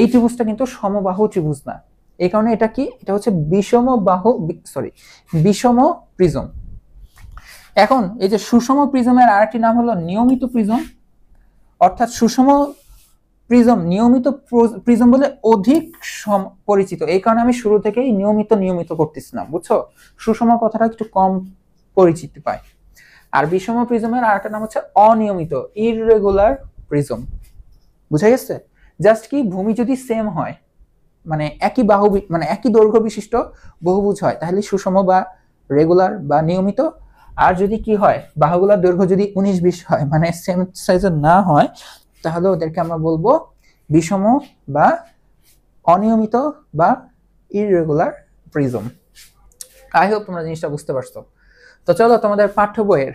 এই ত্রিভুজটা কিন্তু সমবাহু ত্রিভুজ না, এই কারণে এটা কি, এটা হচ্ছে বিষম প্রিজম। এখন এই যে সুষম প্রিজমের আরেকটি নাম হলো নিয়মিত প্রিজম, অর্থাৎ সুষম প্রিজম নিয়মিত প্রিজম বলে অধিক পরিচিত, এই কারণে আমি শুরু থেকেই নিয়মিত করতেছিলাম, বুঝছো? সুষম কথাটা একটু কম পরিচিতি পায়। আর বিষম প্রিজমের আরেকটা নাম হচ্ছে অনিয়মিত, ইররেগুলার প্রিজম। বুঝা গেছে? জাস্ট কি ভূমি যদি সেম হয়, মানে একই বাহু মানে একই দৈর্ঘ্য বিশিষ্ট বহুভুজ হয়, তাহলে সুষম বা রেগুলার বা নিয়মিত। আর যদি কি হয়, বাহুগুলোর দৈর্ঘ্য যদি 19-20 হয়, মানে সেম সাইজের না হয়, তাহলে ওদেরকে আমরা বলবো বিষম বা অনিয়মিত বা ইররেগুলার প্রিজম। আই হোপ তোমরা জিনিসটা বুঝতে পারছো। তো চলো তোমাদের পাঠ্য বইয়ের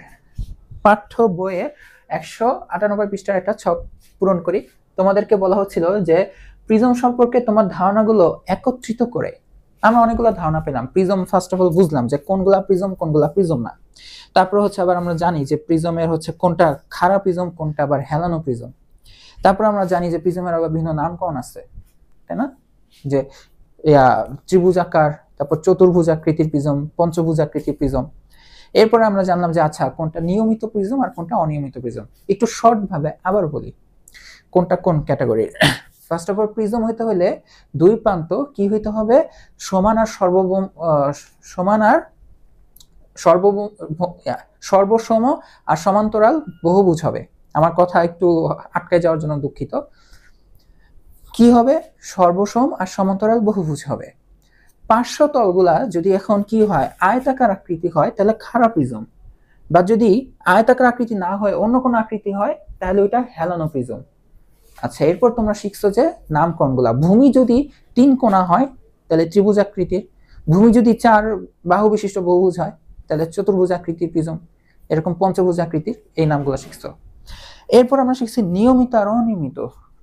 198 পৃষ্ঠার একটা ছক পূরণ করি। তোমাদেরকে বলা হচ্ছিল যে প্রিজম সম্পর্কে তোমার ধারণাগুলো একত্রিত করে আমরা অনেকগুলো ধারণা পেলাম। প্রিজম ফার্স্ট অফ অল বুঝলাম যে কোনগুলা প্রিজম না। তারপর হচ্ছে আবার আমরা জানি যে প্রিজমের হচ্ছে কোনটা খাড়া প্রিজম, কোনটা আবার হেলানো প্রিজম। তারপর আমরা জানি যে প্রিজমের আবার বিভিন্ন নামকরণ আছে, তাই না? যে ত্রিভুজাকার, তারপর চতুর্ভুজাকৃতির প্রিজম, পঞ্চভুজাকৃতির প্রিজম। এরপরে আমরা জানলাম যে আচ্ছা কোনটা নিয়মিত প্রিজম আর কোনটা অনিয়মিত প্রিজম। একটু শর্ট ভাবে আবার বলি কোনটা কোন ক্যাটাগরির। ফার্স্ট অফ অল প্রিজম হইতে হলে দুই প্রান্ত কি হইতে হবে, সমান আর সর্বসম আর সমান্তরাল বহুভুজ হবে। আমার কথা একটু আটকে যাওয়ার জন্য দুঃখিত। কি হবে? সর্বসম আর সমান্তরাল বহুভুজ হবে। পার্শ্বতলগুলা যদি এখন কি হয়, আয়তাকার আকৃতি হয়, তাহলে খাড়া প্রিজম। বা যদি আয়তাকার আকৃতি না হয়, অন্য কোনো আকৃতি হয়, তাহলে ওইটা হেলানো প্রিজম। আচ্ছা, এরপর তোমরা শিখছো যে নামকরণগুলা। ভূমি যদি 3 কোণা হয় তাহলে ত্রিভুজ আকৃতির, ভূমি যদি 4 বাহু বিশিষ্ট বহুভুজ হয় তাহলে চতুর্ভুজ আকৃতির প্রিজম, এরকম পঞ্চভুজ আকৃতির। এই নামগুলো শিখছো। এরপর আমরা শিখছি নিয়মিত আর অনিয়মিত,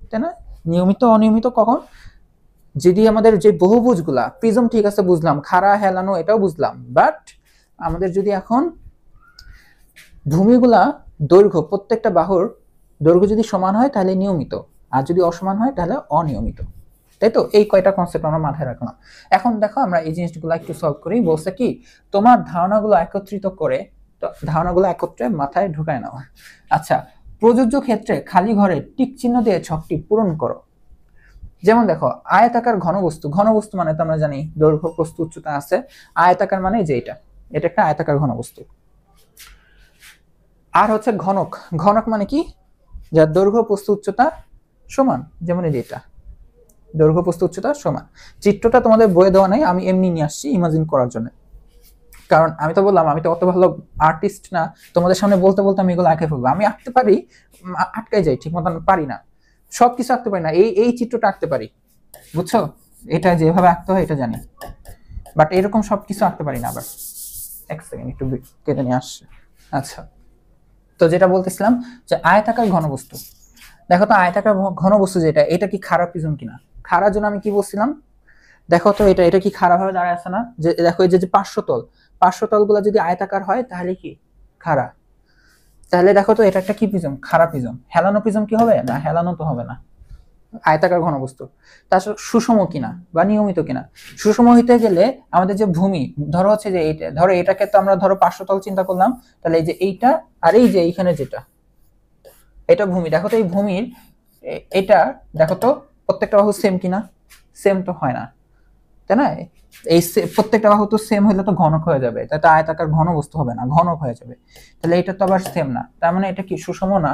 তাই না? নিয়মিত অনিয়মিত কখন? যদি আমাদের যে বহুভুজগুলা, প্রিজম ঠিক আছে বুঝলাম, খাড়া হেলানো এটাও বুঝলাম, বাট আমাদের যদি এখন ভূমিগুলা দৈর্ঘ্য, প্রত্যেকটা বাহুর দৈর্ঘ্য যদি সমান হয় তাহলে নিয়মিত, আর যদি অসমান হয় তাহলে অনিয়মিত। তাই তো? এই কয়টা কনসেপ্ট আমরা মাথায় রাখলাম। এখন দেখো আমরা এই জিনিসগুলো একটু সলভ করি। বলছে কি, তোমার ধারণাগুলো একত্রিত করে, ধারণাগুলো একত্রে মাথায় ঢুকায় নাও। আচ্ছা, প্রযোজ্য ক্ষেত্রে খালি ঘরে টিক চিহ্ন দিয়ে ছকটি পূরণ করো। যেমন দেখো, আয়তাকার ঘনবস্তু মানে তো আমরা জানি দৈর্ঘ্য প্রস্থ উচ্চতা আছে। আয়তাকার মানে যে এটা একটা আয়তাকার ঘনবস্তু। আর হচ্ছে ঘনক মানে কি, যার দৈর্ঘ্য প্রস্থ উচ্চতা সমান। যেমন এই যে এটা দৈর্ঘ্য প্রস্থ উচ্চতা সমান। চিত্রটা তোমাদের বইয়ে দেওয়া নাই, আমি এমনি নিয়ে আসছি ইমাজিন করার জন্য। কারণ আমি তো বললাম আমি তো অত ভালো আর্টিস্ট না, তোমাদের সামনে বলতে আমি এগুলো আঁকে ফেলবো। আমি আঁকতে পারি, আটকাই যাই, ঠিক মতন পারি না, সবকিছু আঁকতে পারি না। এই চিত্রটা আঁকতে পারি, বুঝছো? এটা যেভাবে আঁকতে হয় এটা জানি, বাট এরকম সবকিছু আঁকতে পারি না। আবার এক সেকেন্ড, একটু কেটে নিয়ে আসছে। আচ্ছা, তো যেটা বলতেছিলাম যে আয়তাকার ঘনবস্তু, দেখো তো আয়তাকার ঘনবস্তু যেটা, এটা কি খারাপ প্রিজম কিনা? খারাপ জন্য আমি কি বলছিলাম, দেখো তো এটা কি খারাপ ভাবে দাঁড়ায় আছে না? যে দেখো এই যে পার্শ্বতল গুলা যদি আয়তাকার হয় তাহলে কি খাড়া। তাহলে দেখো তো এটা একটা কি প্রিজম? খারাপ প্রিজম। হেলানো প্রিজম কি হবে? না, হেলানো তো হবে না। আয়তাকার ঘনবস্তু তাছাড়া সুষম কিনা বা নিয়মিত কিনা। সুষম হইতে গেলে আমাদের যে ভূমি, ধরো হচ্ছে যে এইটা, ধরো এটাকে তো আমরা ধরো পার্শ্বতল চিন্তা করলাম, তাহলে এই যে এইটা আর এই যে এইখানে যেটা, এটা ভূমি। দেখো তো এই ভূমির এটা দেখো তো প্রত্যেকটা বাহু সেম কিনা? সেম তো হয় না, তাই না? এই প্রত্যেকটা বাহু তো সেম হলে তো ঘনক হয়ে যাবে, তাই তো আয়তাকার ঘন বস্তু হবে না, ঘনক হয়ে যাবে। তাহলে এটা তো আবার সেম না, তার মানে এটা কি সুষম না,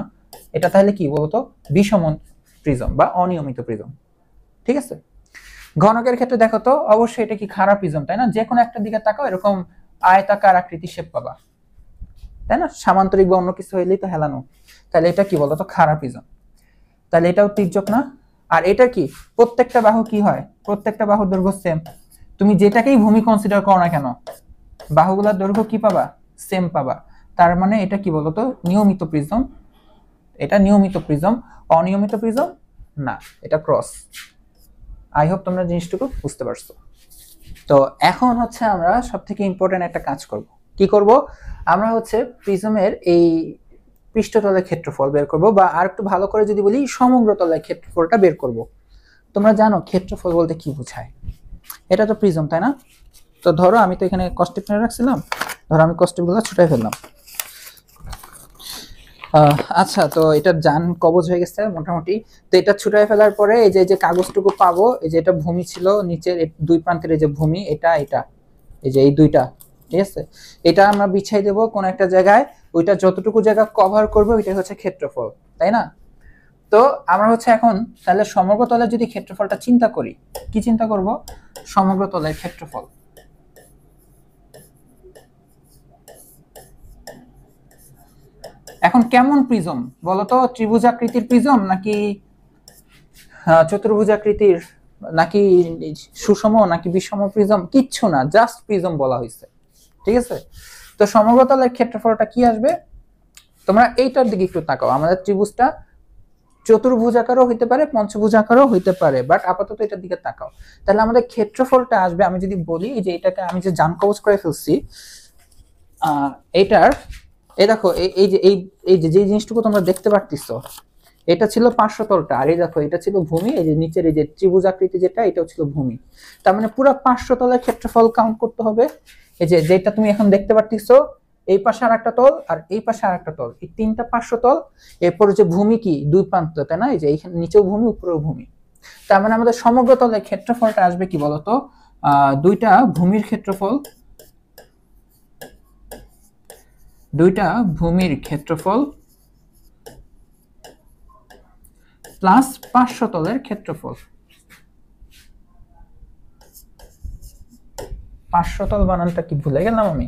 এটা তাহলে কি বলতো বিষম প্রিজম বা অনিয়মিত প্রিজম। ঠিক আছে, ঘনকের ক্ষেত্রে দেখো তো অবশ্যই এটা কি খারাপ প্রিজম, তাই না? যে কোনো একটা দিকে তাকাও এরকম আয়তাকার আকৃতি শেপ পাবা, তাই না? সামান্তরিক বা অন্য কিছু হইলেই তো হেলানো। তাহলে এটা কি বলতো খারাপ প্রিজম। তাহলে এটাও তির্যক না। আর এটা কি প্রত্যেকটা বাহু কি হয়, প্রত্যেকটা বাহুর দৈর্ঘ্য সেম। তুমি যেটাকেই ভূমি কনসিডার করো না কেন, বাহুগুলোর দৈর্ঘ্য কি পাবা, সেম পাবা। তার মানে এটা কি বলতো নিয়মিত প্রিজম। এটা নিয়মিত প্রিজম, অনিয়মিত প্রিজম না, এটা ক্রস। আই হোপ তোমরা জিনিসটুকু বুঝতে পারছো। তো এখন হচ্ছে আমরা সবথেকে ইম্পর্টেন্ট একটা কাজ করব। কি করব? আমরা হচ্ছে প্রিজমের এই পৃষ্ঠতলের ক্ষেত্রফল বের করব, বা আর একটু ভালো করে যদি বলি সমগ্র তলের ক্ষেত্রফলটা বের করব। তোমরা জানো ক্ষেত্রফল বলতে কি বোঝায়? এটা তো প্রিজম, তাই না? তো ধরো আমি তো এখানে কস্টিপ নিয়ে রাখছিলাম, ধরো আমি কস্টিপগুলো ছুটাই ফেললাম। আচ্ছা, তো এটা জান কবজ হয়ে গেছে মোটামুটি। তো এটা ছুটাই ফেলার পরে এই যে কাগজটুকু পাবো, এই যে এটা ভূমি ছিল নিচের দুই প্রান্তের এই যে ভূমি, এটা এটা এই যে এই দুইটা, ঠিক আছে? এটা আমরা বিছাই দেব কোন একটা জায়গায়, ওইটা যতটুকু জায়গা কভার করবে ওইটাই হচ্ছে ক্ষেত্রফল, তাই না? তো আমরা হচ্ছে এখন তাহলে সমগ্র তলের যদি ক্ষেত্রফলটা চিন্তা করি, কি চিন্তা করব? সমগ্র তলের ক্ষেত্রফল। এখন কেমন প্রিজম বলতো? ত্রিভুজাকৃতির প্রিজম নাকি চতুর্ভুজাকৃতির, নাকি সুষম নাকি বিষম প্রিজম? কিচ্ছু না, জাস্ট প্রিজম বলা হয়েছে, ঠিক আছে? তো সমগ্র তলের ক্ষেত্রফলটা কি আসবে? তোমরা এইটার দিকে একটু তাকাও। আমাদের ত্রিভুজটা চতুর্ভুজাকারও হইতে পারে, পঞ্চভুজাকারও হইতে পারে, বাট আপাতত এটার দিকে তাকাও। তাহলে আমাদের ক্ষেত্রফলটা আসবে, আমি যদি বলি যে এটাকে আমি যে জান কবজ করে ফেলছি, এটার এই দেখো এই যে এই যে জিনিসটুকু তোমরা দেখতে পারতেছো, এটা ছিল পার্শ্বতলটা, আর এই দেখো এটা ছিল ভূমি, এই যে নিচের এই যে ত্রিভুজাকৃতি যেটা, এটাও ছিল ভূমি। তার মানে পুরো পার্শ্বতলের ক্ষেত্রফল কাউন্ট করতে হবে। এই যে যেটা তুমি এখন দেখতে পারতেছো, এই পাশে আর একটা তল আর এই পাশে আর একটা তল, এই তিনটা পার্শ্বতল, এরপরে যে ভূমি কি দুই প্রান্ত, তাই না? এই যে এইখানে নিচেও ভূমি উপরেও ভূমি। তার মানে আমাদের সমগ্র তলের ক্ষেত্রফলটা আসবে কি বলতো? দুইটা ভূমির ক্ষেত্রফল, দুইটা ভূমির ক্ষেত্রফল প্লাস পার্শ্বতলের ক্ষেত্রফল। পার্শ্বতল বানানটা কি ভুলে গেলাম আমি?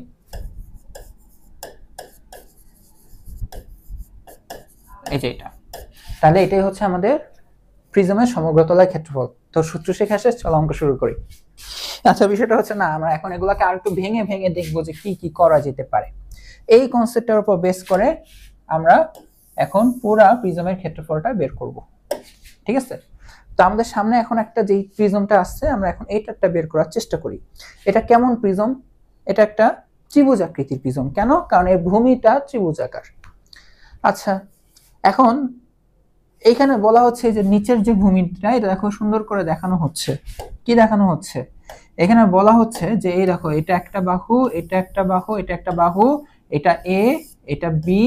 এই যে এটা, তাহলে এটাই হচ্ছে আমাদের প্রিজমের সমগ্র তলের ক্ষেত্রফল। তো সূত্র শেখা শেষ, চলো অঙ্ক শুরু করি। আচ্ছা, বিষয়টা হচ্ছে না, আমরা এখন এগুলাকে আর একটু ভেঙে ভেঙে দেখবো যে কি কি করা যেতে পারে। এই কনসেপ্টের উপর বেস করে আমরা এখন পুরা প্রিজমের ক্ষেত্রফলটা বের করব, ঠিক আছে? তো আমাদের সামনে এখন একটা যে প্রিজমটা আসছে, আমরা এখন এইটারটা বের করার চেষ্টা করি। এটা কেমন প্রিজম? এটা একটা ত্রিভুজ আকৃতির প্রিজম। কেন? কারণ এর ভূমিটা ত্রিভুজাকার। আচ্ছা, এখন এইখানে বলা হচ্ছে যে নিচের যে ভূমিটা, এটা দেখো সুন্দর করে দেখানো হচ্ছে। কি দেখানো হচ্ছে? এখানে বলা হচ্ছে যে এই দেখো এটা একটা বাহু, এটা একটা বাহু, এটা একটা বাহু, এটা এ, এটা বি,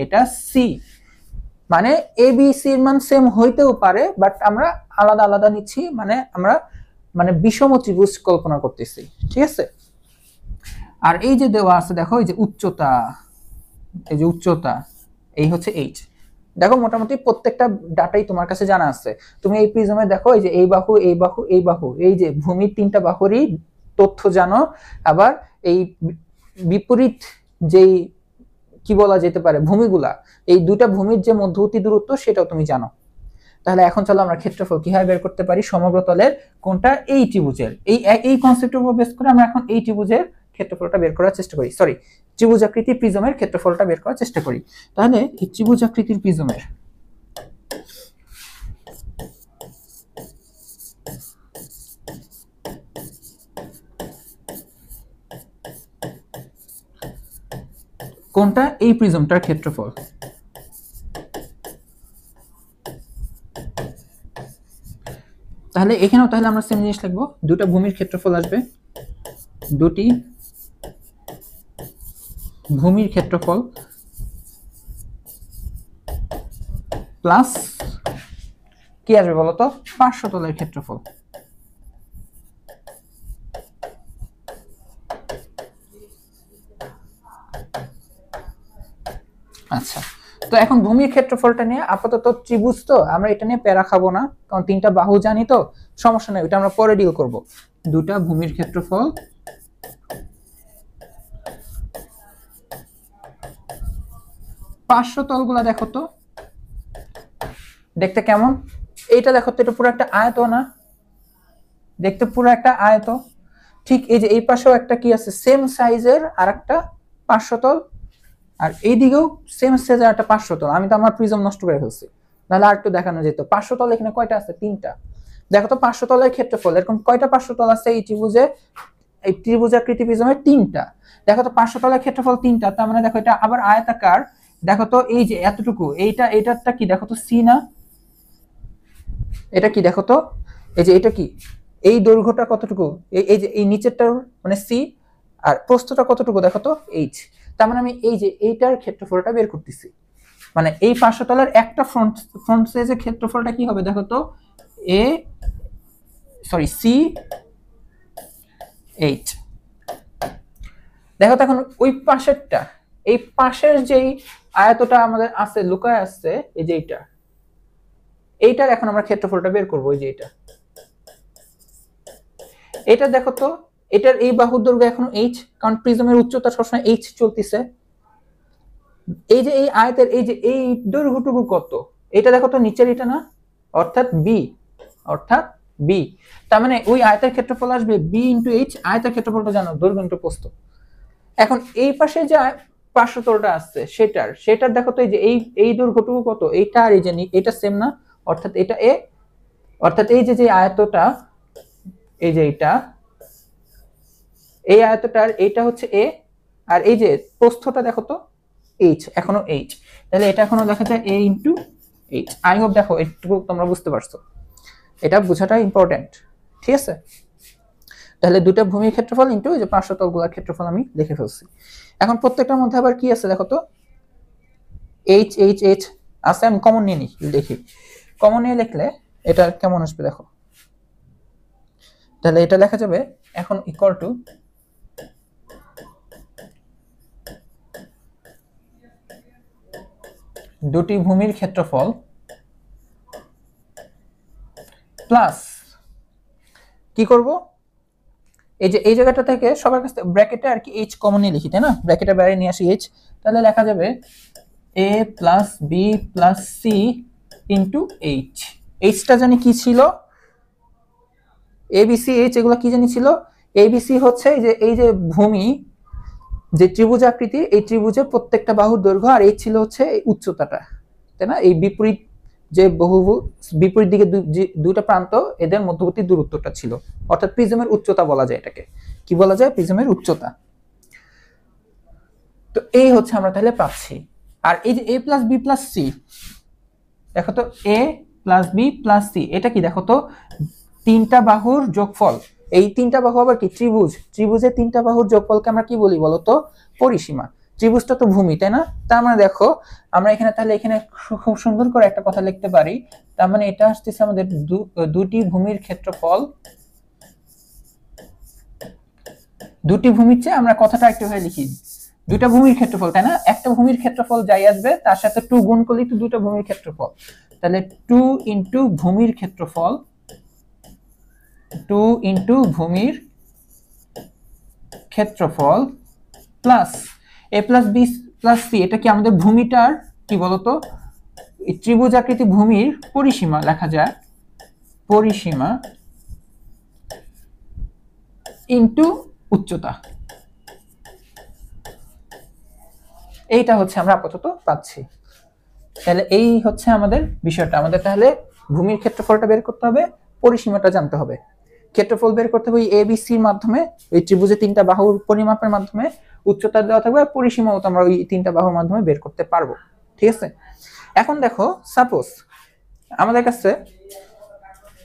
এটা সি। মানে এ বি সি এর মান সেম হইতেও পারে, বাট আমরা আলাদা আলাদা নিচ্ছি, মানে আমরা মানে বিষম ত্রিভুজ কল্পনা করতেছি, ঠিক আছে? আর এই যে দেওয়া আছে দেখো, এই যে উচ্চতা, এই যে উচ্চতা, এই হচ্ছে এইচ। দেখো মোটামুটি প্রত্যেকটা ডাটাই তোমার কাছে জানা আছে। তুমি এই প্রিজমে দেখো এই যে এই বাহু, এই বাহু, এই বাহু, এই যে ভূমির তিনটা বাহুরই তথ্য জানো। আবার এই বিপরীত যেই কি বলা যেতে পারে ভূমিগুলা, এই দুইটা ভূমির যে মধ্যবর্তী দূরত্ব সেটাও তুমি জানো। তাহলে এখন চলো আমরা ক্ষেত্রফল কিভাবে বের করতে পারি সমগ্র তলের, কোনটা? এই ত্রিভুজের। এই কনসেপ্টের উপর বেস করে আমরা এখন এই ত্রিভুজের ক্ষেত্রফলটা বের করার চেষ্টা করি, সরি ত্রিভুজাকৃতির প্রিজমের ক্ষেত্রফলটা বের করার চেষ্টা করি। তাহলে এই ত্রিভুজাকৃতির প্রিজমের কোনটা? এই প্রিজমটার ক্ষেত্রফল। তাহলে এখানেও তাহলে আমরা সেম জিনিস লিখবো, দুটো ভূমির ক্ষেত্রফল আসবে, দুটি ভূমির ক্ষেত্রফল প্লাস কি আসবে বলতো? পার্শ্বতলের ক্ষেত্রফল। আচ্ছা, তো এখন ভূমির ক্ষেত্রফলটা নিয়ে আপাতত ত্রিভুজ তো আমরা এটা নিয়ে প্যারা খাবো না, কারণ তিনটা বাহু জানি তো, সমস্যা নেই, এটা আমরা পরে ডিল করব। দুটা ভূমির ক্ষেত্রফল পার্শ্বতলগুলা দেখো তো দেখতে কেমন। এইটা দেখো তো, এটা পুরো একটা আয়ত না, দেখতে পুরো একটা আয়ত। ঠিক এই যে এই পাশেও একটা কি আছে, সেম সাইজের আর একটা পার্শ্বতল, আর এইদিকেও সেম সাইজের একটা পার্শ্বতল। আমি তো আমার প্রিজম নষ্ট করে ফেলছি, নাহলে আর একটু দেখানো যেত। পার্শ্বতল এখানে কয়টা আছে? তিনটা। দেখো তো পার্শ্বতলের ক্ষেত্রফল এরকম কয়টা পার্শ্বতল আছে এই ত্রিভুজে, এই ত্রিভুজাকৃতি প্রিজমের তিনটা। দেখো তো পার্শ্বতলের ক্ষেত্রফল তিনটা, তার মানে দেখো এটা আবার আয়তাকার। দেখো তো এই যে এতটুকু, এইটারটা কি দেখো তো, সি না? এটা কি দেখো তো, এই যে এটা কি, এই দৈর্ঘ্যটা কতটুকু, এই যে এই নিচেরটা মানে সি, আর প্রস্থটা কতটুকু দেখো তো, এইচ। তার মানে আমি এই যে এইটার ক্ষেত্রফলটা বের করতেছি, মানে এই পার্শ্বতলের একটা ফ্রন্ট সাইজের ক্ষেত্রফলটা কি হবে দেখো তো, এ সরি সি এইচ। দেখো তো এখন ওই পাশেরটা, এই পাশের যেই আয়তটা আমাদের আছে লুকায় আসছে, এই যে এইটার এখন আমরা ক্ষেত্রফলটা বের করবো। এই যে এটা দেখো তো, এটার এই বাহুর দৈর্ঘ্য এখন এইচ, কারণ প্রিজমের উচ্চতা সবসময় এইচ চলতেছে। এই যে এই আয়তের এই যে এই দৈর্ঘ্যটুকু কত, এটা দেখো তো নিচের এটা না, অর্থাৎ বি, অর্থাৎ বি। তার মানে ওই আয়তের ক্ষেত্রফল আসবে বি ইন্টু এইচ। আয়তের ক্ষেত্রফলটা জানো, দৈর্ঘ্য ইন্টু প্রস্থ। এখন এই পাশে যে পার্শ্বতলটা আছে সেটার দেখো তো, এই যে এই দৈর্ঘ্যটুকু কত, এইটা আর এই যে এটা সেম না, অর্থাৎ এটা এ, অর্থাৎ এই যে আয়তটা, এই যে এই আয়তটার এইটা হচ্ছে এ, আর এই যে প্রস্থটা দেখো তো এইচ, এখনো এইচ। তাহলে এটা এখনো দেখা যায় এ ইন্টু এইচ। আই হোপ দেখো একটু তোমরা বুঝতে পারছো, এটা বোঝাটা ইম্পর্টেন্ট। ঠিক আছে, তাহলে দুটা ভূমির ক্ষেত্রফল ইন্টু এই যে পার্শ্বতলগুলোর ক্ষেত্রফল আমি লিখে ফেলছি। এখন প্রত্যেকটার মধ্যে আবার কি আছে দেখো তো, এইচ এইচ এইচ আছে। আমি কমন নিয়ে নিই, দেখি কমন নিয়ে লিখলে এটা কেমন আসবে দেখো। তাহলে এটা লেখা যাবে এখন ইকুয়াল টু দুটি ভূমির ক্ষেত্রফল প্লাস কি করব, এই যে এই জায়গাটা থেকে সবার কাছে ব্র্যাকেটে আর কি এইচ কমন নিয়ে লিখি, তাই না? ব্র্যাকেটের বাইরে নিয়ে আসি এইচ, তাহলে লেখা যাবে A plus B plus C into H. এইচটা জানি কি ছিল, এ বি সি এইচ, এগুলো কি জানি ছিল। এ বি সি হচ্ছে এই যে ভূমি, যে ত্রিভুজ আকৃতি, এই ত্রিভুজের প্রত্যেকটা বাহুর দৈর্ঘ্য, আর এই ছিল হচ্ছে এই উচ্চতাটা, তাই না? এই বিপরীত যে বহুভুজ, বিপরীত দিকে দুইটা প্রান্ত, এদের মধ্যবর্তী দূরত্বটা ছিল, অর্থাৎ প্রিজমের উচ্চতা বলা যায় এটাকে। কি বলা যায়? প্রিজমের উচ্চতা। তো এই হচ্ছে আমরা তাহলে পাচ্ছি। আর এই যে এ প্লাস বি প্লাস সি, দেখো তো এ প্লাস বি প্লাস সি, এটা কি দেখো তো, তিনটা বাহুর যোগফল। এই তিনটা বাহু আবার কি ত্রিভুজ, ত্রিভুজের তিনটা বাহুর যোগফলকে আমরা কি বলি বলতো, পরিসীমা। ত্রিভুজটা তো ভূমি, তাই না? তার মানে দেখো আমরা এখানে তাহলে এখানে খুব সুন্দর করে একটা কথা লিখতে পারি। তার মানে এটা আসতেছে আমাদের দুটি ভূমির ক্ষেত্রফল, দুটি ভূমির চেয়ে আমরা কথাটা একটু ভাবে লিখি, দুইটা ভূমির ক্ষেত্রফল, তাই না? একটা ভূমির ক্ষেত্রফল যাই আসবে তার সাথে 2 গুণ করলেই তো দুটো ভূমির ক্ষেত্রফল। তাহলে 2 ইনটু ভূমির ক্ষেত্রফল, 2 ইনটু ভূমির ক্ষেত্রফল প্লাস এ প্লাস বি প্লাস সি, এটা কি আমাদের ভূমিটার কি বলতো, ত্রিভুজ আকৃতি ভূমির পরিসীমা লেখা যায়, পরিসীমা ইনটু উচ্চতা। এইটা হচ্ছে আমরা আপাতত পাচ্ছি। তাহলে এই হচ্ছে আমাদের বিষয়টা। আমাদের তাহলে ভূমির ক্ষেত্রফলটা বের করতে হবে, পরিসীমাটা জানতে হবে। ক্ষেত্রফল বের করতে হবে এ বি সির মাধ্যমে, ওই ত্রিভুজের তিনটা বাহুর পরিমাপের মাধ্যমে, উচ্চতা দেওয়া থাকবে, আর পরিসীমাও তো আমরা ওই তিনটা বাহুর মাধ্যমে বের করতে পারবো। ঠিক আছে, এখন দেখো সাপোজ আমাদের কাছে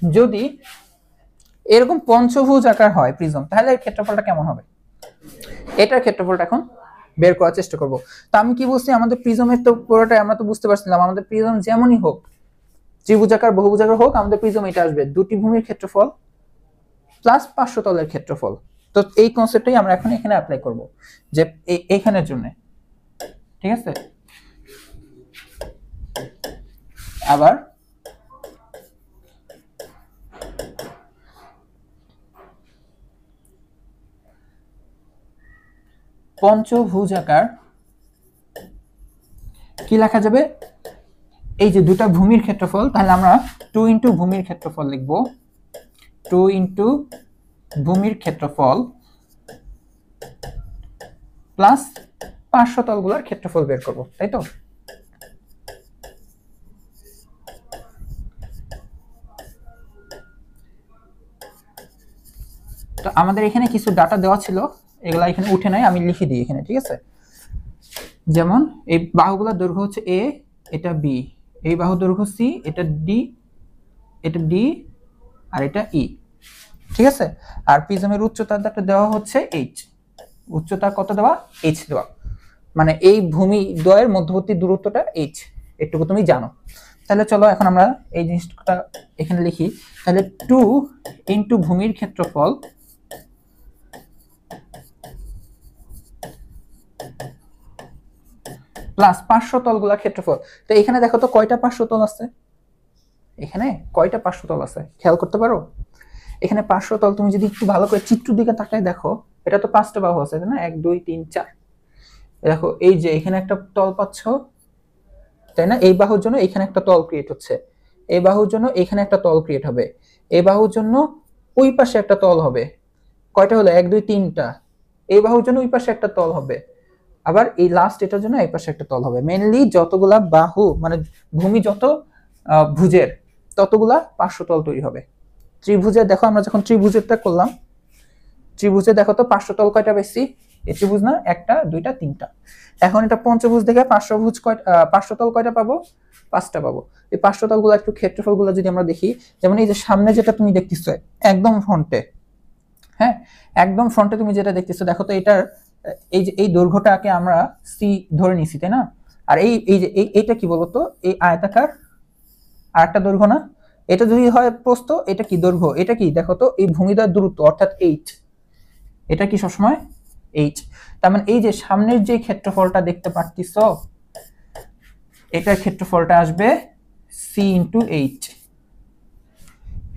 যদি এরকম পঞ্চভুজ আকার হয় প্রিজম, তাহলে এর ক্ষেত্রফলটা কেমন হবে, এটার ক্ষেত্রফলটা এখন বের করার চেষ্টা করব। তো আমি কি বলছি, আমাদের প্রিজমের তো পুরোটাই আমরা তো বুঝতে পারছিলাম, আমাদের প্রিজম যেমনই হোক, ত্রিভুজাকার বহুভুজাকার হোক, আমাদের প্রিজম এটা আসবে দুটি ভূমির ক্ষেত্রফল প্লাস পার্শ্বতলের ক্ষেত্রফল। তো এই কনসেপ্টটাই আমরা এখন এখানে অ্যাপ্লাই করব, যে এইখানের জন্য। ঠিক আছে, আবার পঞ্চভুজাকার কি লেখা যাবে, এই যে দুটা ভূমির ক্ষেত্রফল, তাহলে আমরা 2 ইনটু ভূমির ক্ষেত্রফল লিখব, 2 ইনটু ভূমির ক্ষেত্রফল প্লাস পার্শ্বতলগুলোর ক্ষেত্রফল বের করব, তাই তো? তো আমাদের এখানে কিছু ডাটা দেওয়া ছিল, এগুলা এখানে উঠে নাই, আমি লিখে দিই এখানে, ঠিক আছে? যেমন এই বাহুগুলোর দৈর্ঘ্য হচ্ছে এ, এটা বি, এই বাহু দৈর্ঘ্য সি, এটা ডি, এটা ডি, আর এটা ই, ঠিক আছে? আর প্রিজমের উচ্চতাটা দেওয়া হচ্ছে এইচ, উচ্চতা কত দেওয়া, এইচ দেওয়া, মানে এই ভূমি দ্বয়ের মধ্যবর্তী দূরত্বটা এইচ, এটুকু তুমি জানো। তাহলে চলো এখন আমরা এই জিনিসটা এখানে লিখি। তাহলে 2 ইনটু ভূমির ক্ষেত্রফল প্লাস পার্শ্বতলগুলোর ক্ষেত্রফল। তো এখানে দেখো তো কয়টা পার্শ্বতল আছে, এখানে কয়টা পার্শ্বতল আছে খেয়াল করতে পারো? এখানে পার্শ্বতল তুমি যদি একটু ভালো করে চিত্র দিকে তাকায় দেখো, এটা তো 5টা বাহু আছে, তাই না? 1 2 3 4, দেখো এই যে এখানে একটা তল পাচ্ছ, তাই না? এই বাহুর জন্য এখানে একটা তল ক্রিয়েট হচ্ছে, এই বাহুর জন্য এখানে একটা তল ক্রিয়েট হবে, এই বাহুর জন্য ওই পাশে একটা তল হবে, কয়টা হলো, 1 2 3টা। এই বাহুর জন্য ওই পাশে একটা তল হবে, আবার এই লাস্ট এটার জন্য এই পাশে একটা তল হবে। মেইনলি যতগুলা বাহু মানে ভূমি যত ভুজের ততগুলা পার্শ্বতল তৈরি হবে। ত্রিভুজে দেখো আমরা যখন ত্রিভুজেরটা করলাম, ত্রিভুজে দেখো তো পার্শ্বতল কয়টা বেশি, এই ত্রিভুজ না, 1টা 2টা 3টা। এখন এটা পঞ্চভুজ দেখে পার্শ্বভুজ কয়টা, পার্শ্বতল কয়টা পাবো, 5টা পাবো। এই পার্শ্বতলগুলো একটু ক্ষেত্রফলগুলো যদি আমরা দেখি, যেমন এই যে সামনে যেটা তুমি দেখতেছো একদম ফ্রন্টে, হ্যাঁ একদম ফ্রন্টে তুমি যেটা দেখতেছো, দেখো তো এটার এই যে এই দৈর্ঘ্যটাকে আমরা সি ধরে নিছি, তাই না? আর এই এই যে এইটা কি বলতো, এই আয়তাকার আর একটা দৈর্ঘ্য না, এটা যদি হয় প্রস্থ, এটা কি দৈর্ঘ্য, এটা কি দেখো তো এই ভূমিদ্বয়ের দূরত্ব অর্থাৎ এইচ, এটা কি সবসময় এইচ। তার মানে এই যে সামনের যে ক্ষেত্রফলটা দেখতে পাচ্ছিস, এটার ক্ষেত্রফলটা আসবে সি ইন্টু এইচ।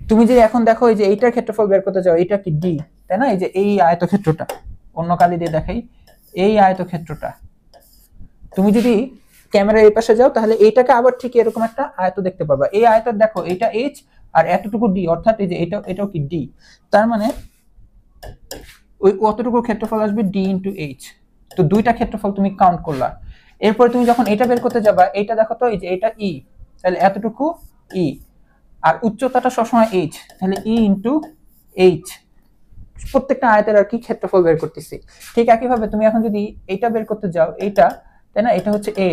তুমি যদি এখন দেখো এই যে এইটার ক্ষেত্রফল বের করতে চাও, এটা কি ডি, তাই না? এই যে এই আয়তক্ষেত্রটা, অন্য কালি দিয়ে দেখাই, এই আয়তক্ষেত্রটা তুমি যদি ক্যামেরার এই পাশে যাও, তাহলে এইটাকে আবার ঠিক এরকম একটা আয়ত দেখতে পাবা। এই আয়তের দেখো এটা এইচ আর এতটুকু ডি, অর্থাৎ এই যে এটাও কি ডি। তার মানে ওই অতটুকু ক্ষেত্রফল আসবে ডি ইন্টু এইচ। তো দুইটা ক্ষেত্রফল তুমি কাউন্ট করলা। এরপরে তুমি যখন এটা বের করতে যাবা, এইটা দেখো তো এই যে এটা ই, তাহলে এতটুকু ই, আর উচ্চতাটা সবসময় এইচ, তাহলে ই ইন্টু এইচ। প্রত্যেকটা আয়তের আর কি ক্ষেত্রফল বের করতেছি। ঠিক একইভাবে তুমি এখন যদি এইটা বের করতে যাও, এইটা, তাই না, এটা হচ্ছে এ,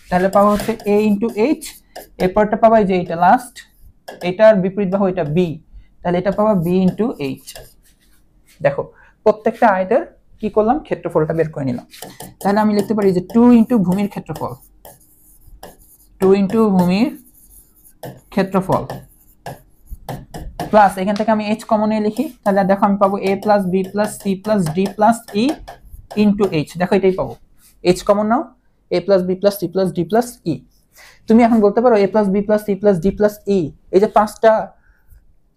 তাহলে পাওয়া হচ্ছে এ ইন্টু এইচ। এরপরটা পাবা এই যে এটা লাস্ট, এটার বিপরীত বাহু এটা বি, তাহলে এটা পাবা বি ইন্টু এইচ। দেখো প্রত্যেকটা আয়তের কি করলাম, ক্ষেত্রফলটা বের করে নিলাম। তাহলে আমি লিখতে পারি যে 2 ইন্টু ভূমির ক্ষেত্রফল, 2 ইন্টু ভূমির ক্ষেত্রফল প্লাস এখান থেকে আমি এইচ কমন নিয়ে লিখি, তাহলে দেখো আমি পাবো a plus B plus C plus D plus E into H. দেখো এটাই পাবো, এইচ কমন নাও, a plus B plus C plus D plus E. তুমি এখন বলতে পারো a plus B plus C plus D plus E, এই যে 5টা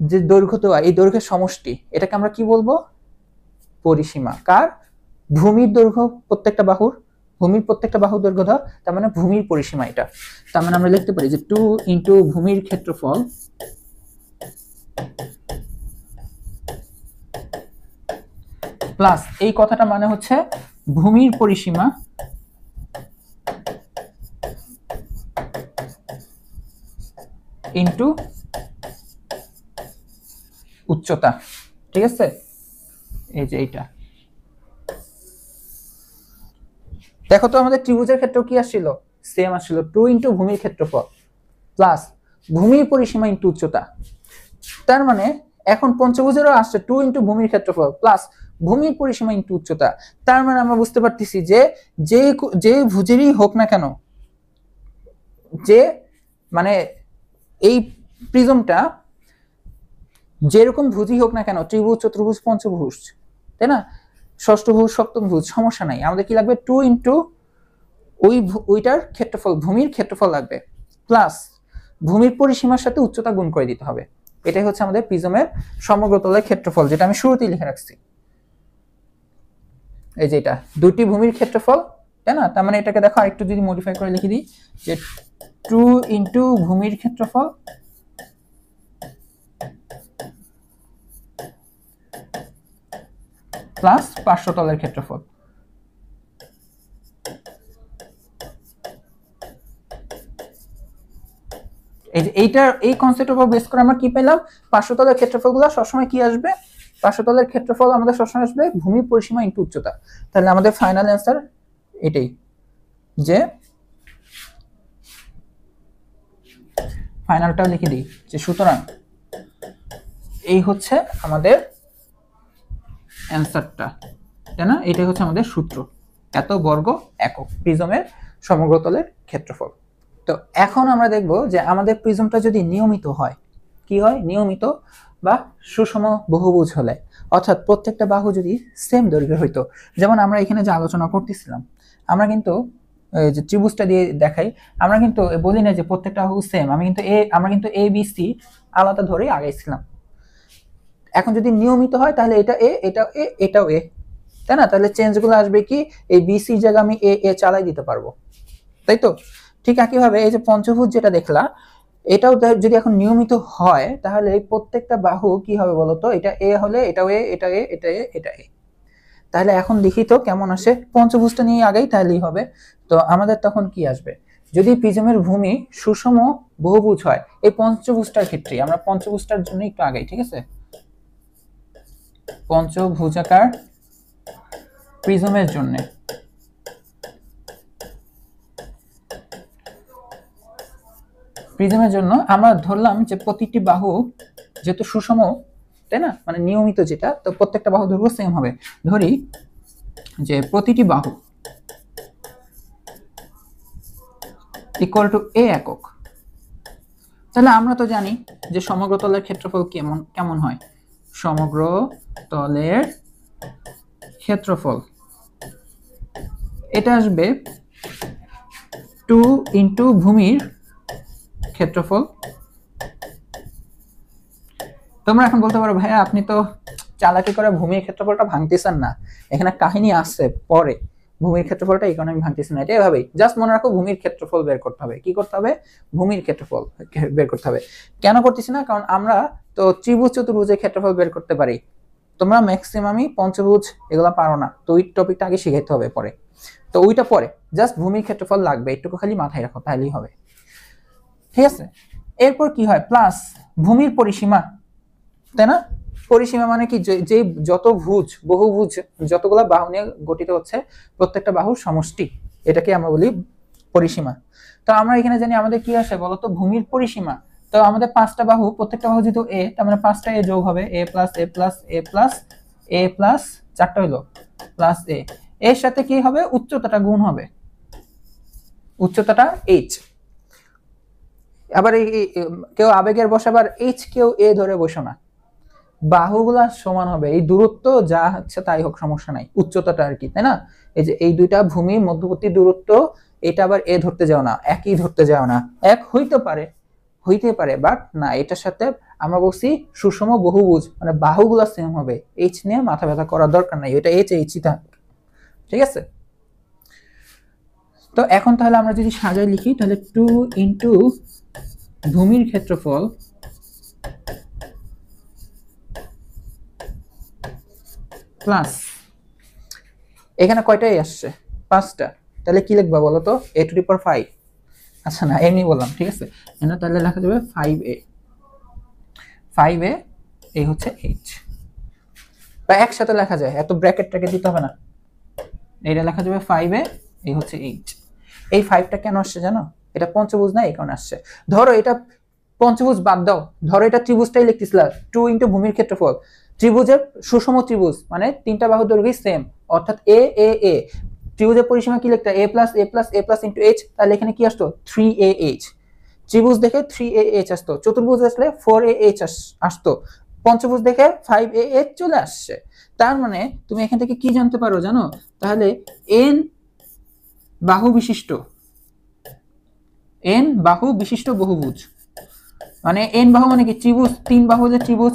যে দৈর্ঘ্য দেওয়া, এই দৈর্ঘ্যের সমষ্টি, এটাকে আমরা কি বলবো, পরিসীমা। কার, ভূমির দৈর্ঘ্য, প্রত্যেকটা বাহুর, ভূমির প্রত্যেকটা বাহুর দৈর্ঘ্য দাও, তার মানে ভূমির পরিসীমা এটা। তার মানে আমরা লিখতে পারি যে 2 ইন্টু ভূমির ক্ষেত্রফল প্লাস এই কথাটা মানে হচ্ছে ভূমির পরিসীমা ইন্টু উচ্চতা, ঠিক আছে? এই যে এইটা দেখো তো আমাদের ত্রিভুজের ক্ষেত্রেও কি আসছিল, সেম আসছিল, 2 ইন্টু ভূমির ক্ষেত্রফল প্লাস ভূমির পরিসীমা ইন্টু উচ্চতা। তার মানে এখন পঞ্চভুজেরও আসছে 2 ইন্টু ভূমির ক্ষেত্রফল প্লাস ভূমির পরিসীমা ইন্টু উচ্চতা। তার মানে আমরা বুঝতে পারতেছি যে যে ভুজেরই হোক না কেন, যে মানে এই প্রিজমটা যেরকম ভুজই হোক না কেন, ত্রিভুজ চতুর্ভুজ পঞ্চভুজ, তাই না, ষষ্ঠভুজ সপ্তমভুজ, সমস্যা নাই, আমাদের কি লাগবে 2 ইন্টু ওইটার ক্ষেত্রফল, ভূমির ক্ষেত্রফল লাগবে প্লাস ভূমির পরিসীমার সাথে উচ্চতা গুণ করে দিতে হবে। এটাই হচ্ছে আমাদের প্রিজমের সমগ্র তলের ক্ষেত্রফল, যেটা আমি শুরুতেই লিখে রাখছি। এই যে এটা দুটি ভূমির ক্ষেত্রফল, তাই না? তার মানে এটাকে দেখো আরেকটু যদি মডিফাই করে লিখে দিই যে 2 ইনটু ভূমির ক্ষেত্রফল প্লাস পার্শ্বতলের ক্ষেত্রফল। এই যে এই কনসেপ্টের উপর বেস করে আমরা কি পেলাম, পার্শ্বতলের ক্ষেত্রফলগুলো সবসময় কি আসবে, পার্শ্বতলের ক্ষেত্রফল আমাদের সবসময় আসবে ভূমির পরিসীমা ইনটু উচ্চতা। তাহলে আমাদের ফাইনাল অ্যান্সার এটাই, যে ফাইনালটা লিখে দিই যে সুতরাং এই হচ্ছে আমাদের অ্যান্সারটা, তাই না? এটাই হচ্ছে আমাদের সূত্র, এত বর্গ একক প্রিজমের সমগ্র তলের ক্ষেত্রফল। তো এখন আমরা দেখব যে আমাদের প্রিজমটা যদি নিয়মিত হয়, কি হয়, নিয়মিত বা সুষম বহুভুজ হলে, অর্থাৎ প্রত্যেকটা বাহু যদি সেম দৈর্ঘ্যের হইতো, যেমন আমরা এখানে যে আলোচনা করতেছিলাম, আমরা কিন্তু যে ত্রিভুজটা দিয়ে দেখাই, আমরা কিন্তু বলি না যে প্রত্যেকটা বাহু সেম, আমরা কিন্তু এ বি সি আলাদা ধরেই আগাইছিলাম। এখন যদি নিয়মিত হয় তাহলে এটা এ, এটাও এ, এটাও এ, তাই না? তাহলে চেঞ্জগুলো আসবে কি, এই বি সি জায়গায় আমি এ চালাই দিতে পারবো, তাই তো? ঠিক একইভাবে এই যে পঞ্চভুজ যেটা দেখলা, এটাও যদি এখন নিয়মিত হয় তাহলে এই প্রত্যেকটা বাহু কি হবে বলতো, এটা এ হলে এটাও এ, এটা এ, এটা এ, এটা এ। তাহলে এখন দেখি তো কেমন আসে, পঞ্চভুজটা নিয়ে আগেই তাহলেই হবে। তো আমাদের তখন কি আসবে, যদি প্রিজমের ভূমি সুষম বহুভুজ হয়, এই পঞ্চভুজটার ক্ষেত্রে আমরা পঞ্চভুজটার জন্য একটু আগাই, ঠিক আছে? পঞ্চভুজাকার প্রিজমের জন্য আমরা ধরলাম যে প্রতিটি বাহু যেহেতু সুষম, তাই না, মানে নিয়মিত যেটা, তো প্রত্যেকটা বাহু দৈর্ঘ্য সেম হবে। ধরি যে প্রতিটি বাহু ইকুয়াল টু এ একক। তাহলে আমরা তো জানি যে সমগ্র তলের ক্ষেত্রফল কেমন হয়, সমগ্র তলের ক্ষেত্রফল এটা আসবে 2 ইনটু ভূমির ক্ষেত্রফল। তোমরা এখন বলতে পারো ভাইয়া আপনি তো চালাকি করে ভূমির ক্ষেত্রফলটা ভাঙতেছেন না, এখানে কাহিনী আসছে পরে, ভূমির ক্ষেত্রফলটা এই কারণে আমি ভাঙতেছি না। এটা এভাবেই জাস্ট মনে রাখো, ভূমির ক্ষেত্রফল বের করতে হবে। কি করতে হবে, ভূমির ক্ষেত্রফল বের করতে হবে। কেন করতেছি না, কারণ আমরা তো ত্রিভুজ চতুর্ভুজের ক্ষেত্রফল বের করতে পারি, তোমরা ম্যাক্সিমামই পঞ্চভুজ এগুলো পারো না, তো ওই টপিকটা আগে শিখাইতে হবে পরে, তো ওইটা পরে, জাস্ট ভূমির ক্ষেত্রফল লাগবে, একটু খালি মাথায় রাখো তাহলেই হবে, ঠিক আছে? এরপর কি হয়, প্লাস ভূমির পরিসীমা, তাই না? পরিসীমা মানে কি, যে যত ভুজ বহুভুজ যতগুলা বাহু নিয়ে গঠিত হচ্ছে প্রত্যেকটা বাহুর সমষ্টি, এটাকে আমরা বলি পরিসীমা। তো আমরা এখানে জানি আমাদের কি আসে বলতো, ভূমির পরিসীমা। তো আমাদের পাঁচটা বাহু, প্রত্যেকটা বাহু যেহেতু এ, তার মানে পাঁচটা এ যোগ হবে, এ প্লাস এ প্লাস এ প্লাস এ প্লাস চারটা হইলো প্লাস এ, এর সাথে কি হবে, উচ্চতাটা গুণ হবে, উচ্চতাটা এইচ। আবার কেউ আবেগের বসে, আবার এইচ কেউ এ ধরে বসো না, বাহুগুলা সমান হবে, এই দূরত্ব যা হচ্ছে তাই হোক, সমস্যা নাই, উচ্চতাটা আর কি, তাই না? এই যে এই দুইটা ভূমির মধ্যবর্তী দূরত্ব, এটা আবার এ ধরতে যাও না, একই ধরতে যাও না, এক হইতে পারে বাট না, এটার সাথে আমরা বলছি সুষম বহুভুজ, মানে বাহুগুলা সেম হবে, এইচ নিয়ে মাথা ব্যথা করার দরকার নাই, এটা এইচই থাক, ঠিক আছে? তো এখন তাহলে আমরা যদি সাজায় লিখি, তাহলে 2 ইনটু ভূমির ক্ষেত্রফল প্লাস, এখানে কয়টাই আসছে, পাঁচটা, তাহলে কি লিখবা বলো তো, a টু দি পাওয়ার 5, আচ্ছা না এমনি বললাম, ঠিক আছে? এখানে তাহলে লেখা যাবে 5a এই হচ্ছে h, বা একসাথে লেখা যায়, এত ব্র্যাকেটটাকে দিতে হবে না, এইটা লেখা যাবে 5a এই হচ্ছে h। এই 5টা কেন আসছে জানো, এটা পঞ্চভুজ না, এই কারণে আসছে। ধরো এটা পঞ্চভুজ বাদ দাও, ধরো এটা ত্রিভুজটাই লিখতেছিলা, 2 ইনটু ভূমির ক্ষেত্রফল, ত্রিভুজের সুষম ত্রিভুজ মানে তিনটা বাহু দৈর্ঘ্য সেম, অর্থাৎ এ এ এ, ত্রিভুজের পরিসীমা কি লিখতে, এ প্লাস এ প্লাস এ প্লাস ইনটু এইচ, তাহলে এখানে কি আসতো 3ah, ত্রিভুজ দেখে 3ah আসতো, চতুর্ভুজ আসলে 4ah আসতো, পঞ্চভুজ দেখে 5ah চলে আসছে। তার মানে তুমি এখান থেকে কি জানতে পারো জানো, তাহলে n বাহু বিশিষ্ট বহুভুজ, মানে এন বাহু মানে কি ত্রিভুজ, 3 বাহু হলে ত্রিভুজ,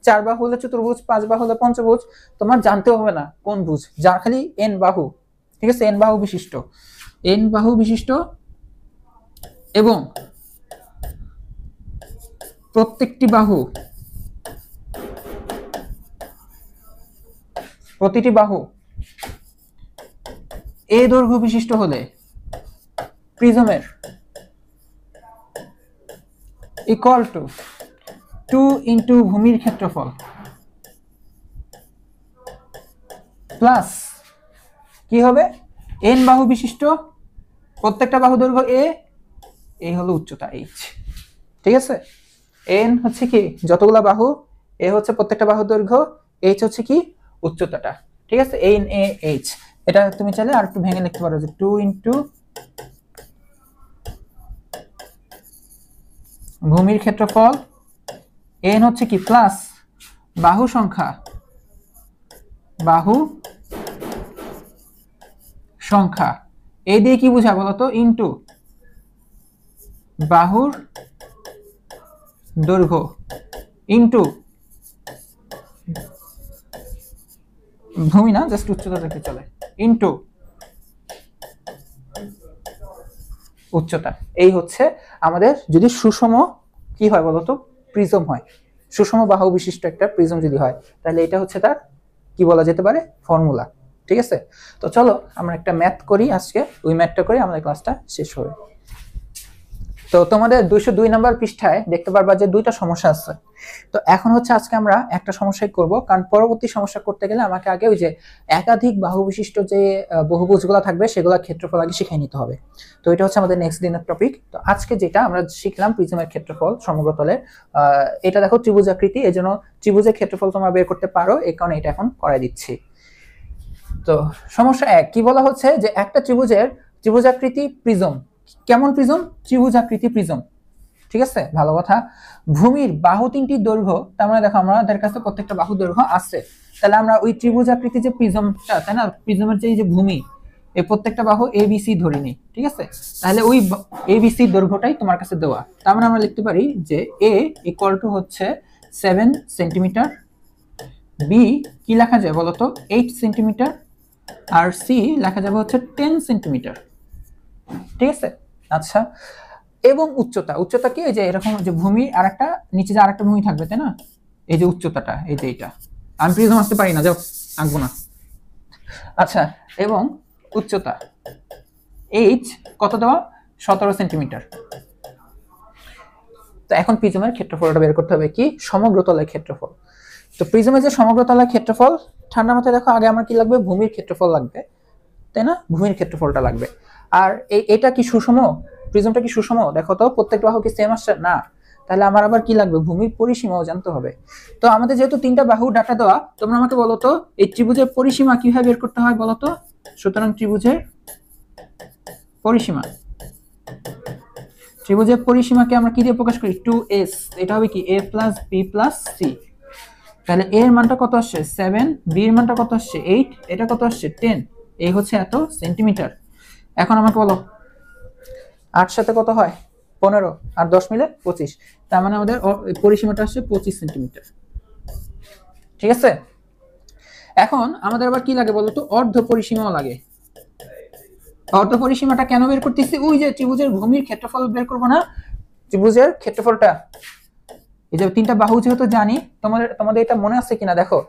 4 বাহু হলে চতুর্ভুজ, 5 বাহু হলে পঞ্চভুজ। তোমার জানতে হবে না কোন ভুজ, যার খালি এন বাহু, ঠিক আছে, এন বাহু বিশিষ্ট, এন বাহু বিশিষ্ট এবং প্রত্যেকটি বাহু, প্রতিটি বাহু এ দৈর্ঘ্য বিশিষ্ট হলে প্রিজমের ইকুয়াল টু 2 ইন্টু ভূমির ক্ষেত্রফল প্লাস কি হবে, এন বাহু বিশিষ্ট, প্রত্যেকটা বাহু দৈর্ঘ্য এ, এই হলো উচ্চতা এইচ। ঠিক আছে, এন হচ্ছে কি যতগুলা বাহু, এ হচ্ছে প্রত্যেকটা বাহু দৈর্ঘ্য, এইচ হচ্ছে কি উচ্চতাটা। ঠিক আছে, এন এ এইচ। এটা তুমি চাইলে আর একটু ভেঙে লিখতে পারো যে 2 ইন্টু ভূমির ক্ষেত্রফল, এন হচ্ছে কি প্লাস বাহু সংখ্যা, বাহু সংখ্যা, এই দিয়ে কি বোঝা বলতো, ইন্টু বাহুর দৈর্ঘ্য ইন্টু ভূমি না, জাস্ট উচ্চতা দেখতে চলে, ইন্টু উচ্চতা। এই হচ্ছে আমাদের যদি সুষম কি হয় বলতো, প্রিজম হয়, সুষম বাহু বিশিষ্ট একটা প্রিজম যদি হয়, তাহলে এটা হচ্ছে তার কি বলা যেতে পারে, ফর্মুলা। ঠিক আছে, তো চলো আমরা একটা ম্যাথ করি আজকে, ওই ম্যাথটা করে আমাদের ক্লাসটা শেষ হবে। তো তোমাদের 202 নম্বর পৃষ্ঠায় দেখতে পারবা যে দুইটা সমস্যা আছে। তো এখন হচ্ছে আজকে আমরা একটা সমস্যাই করব, কারণ পরবর্তী সমস্যা করতে গেলে আমাকে আগে ওই যে একাধিক বাহু বিশিষ্ট যে বহুভুজগুলো থাকবে সেগুলো ক্ষেত্রফল আগে শিখিয়ে নিতে হবে। তো এটা হচ্ছে আমাদের নেক্সট দিনের টপিক। তো আজকে যেটা আমরা শিখলাম প্রিজমের ক্ষেত্রফল সমগ্রতলে, এটা দেখো ত্রিভুজাকৃতি, এই জন্য ত্রিভুজের ক্ষেত্রফল তোমরা বের করতে পারো, এই কারণে এটা এখন করাই দিচ্ছি। তো সমস্যা 1 কি বলা হচ্ছে যে একটা ত্রিভুজাকৃতি প্রিজম, কেমন প্রিজম, ত্রিভুজাকৃতি প্রিজম। ঠিক আছে, ভালো কথা। ভূমির বাহু 3টি দৈর্ঘ্য, তার মানে দেখো আমাদের কাছে প্রত্যেকটা বাহু দৈর্ঘ্য আছে, তাহলে আমরা ওই ত্রিভুজাকৃতি যে প্রিজমটা, তাই না, প্রিজমের যে ভূমি, এই প্রত্যেকটা বাহু এ বি সি ধরে নিই। ঠিক আছে, তাহলে ওই এ বি সি দৈর্ঘ্যটাই তোমার কাছে দেওয়া, তার মানে আমরা লিখতে পারি যে এ ইকুয়াল টু হচ্ছে 7 সেন্টিমিটার, বি কি লেখা যায় বলতো 8 সেন্টিমিটার, আর সি লেখা যাবে হচ্ছে 10 সেন্টিমিটার। ঠিক আছে, আচ্ছা। এবং উচ্চতা কি, এই যে এরকম যে ভূমি আর একটা নিচে যে আরেকটা ভূমি থাকবে, তাই না, এই যে উচ্চতাটা, এই যে এটা আমি প্রিজম আঁকতে পারি না, যাও আঁকবো না। আচ্ছা, এবং উচ্চতা এইচ কত দেওয়া, 17 সেন্টিমিটার। তো এখন প্রিজমের ক্ষেত্রফলটা বের করতে হবে, কি সমগ্র তলের ক্ষেত্রফল। তো প্রিজমের যে সমগ্র তলের ক্ষেত্রফল, ঠান্ডা মাথায় দেখো আগে আমার কি লাগবে, ভূমির ক্ষেত্রফল লাগবে, তাই না, ভূমির ক্ষেত্রফলটা লাগবে। আর এটা কি সুষম, প্রিজমটা কি সুষম, দেখো তো প্রত্যেক বাহু কি সেম আসছে না, তাহলে আমার আবার কি লাগবে, ভূমির পরিসীমাও জানতে হবে। তো আমাদের যেহেতু 3টা বাহু ডাটা দেওয়া, তোমরা আমাকে বলো তো এই ত্রিভুজের পরিসীমা কিভাবে বের করতে হয় বলো তো। সুতরাং ত্রিভুজের পরিসীমাকে আমরা কি দিয়ে প্রকাশ করি, 2s, এটা হবে কি a plus B plus C. তাহলে a এর মানটা কত আসছে 7, b এর মানটা কত আসছে 8, এটা কত আসছে 10, এই হচ্ছে এত সেন্টিমিটার। এখন আমাকে বলো 8 সাথে কত হয় 15, আর 10 মিলে 25, তার মানে আমাদের পরিসীমাটা আসছে 25 সেন্টিমিটার। ঠিক আছে, এখন আমাদের আবার কি লাগে বলতো, অর্ধ পরিসীমাও লাগে। অর্ধ পরিসীমাটা কেন বের করতেছি, ওই যে ত্রিভুজের ভূমির ক্ষেত্রফল বের করবো না, ত্রিভুজের ক্ষেত্রফলটা, এই যে 3টা বাহু যেহেতু জানি, তোমাদের এটা মনে আছে কিনা দেখো,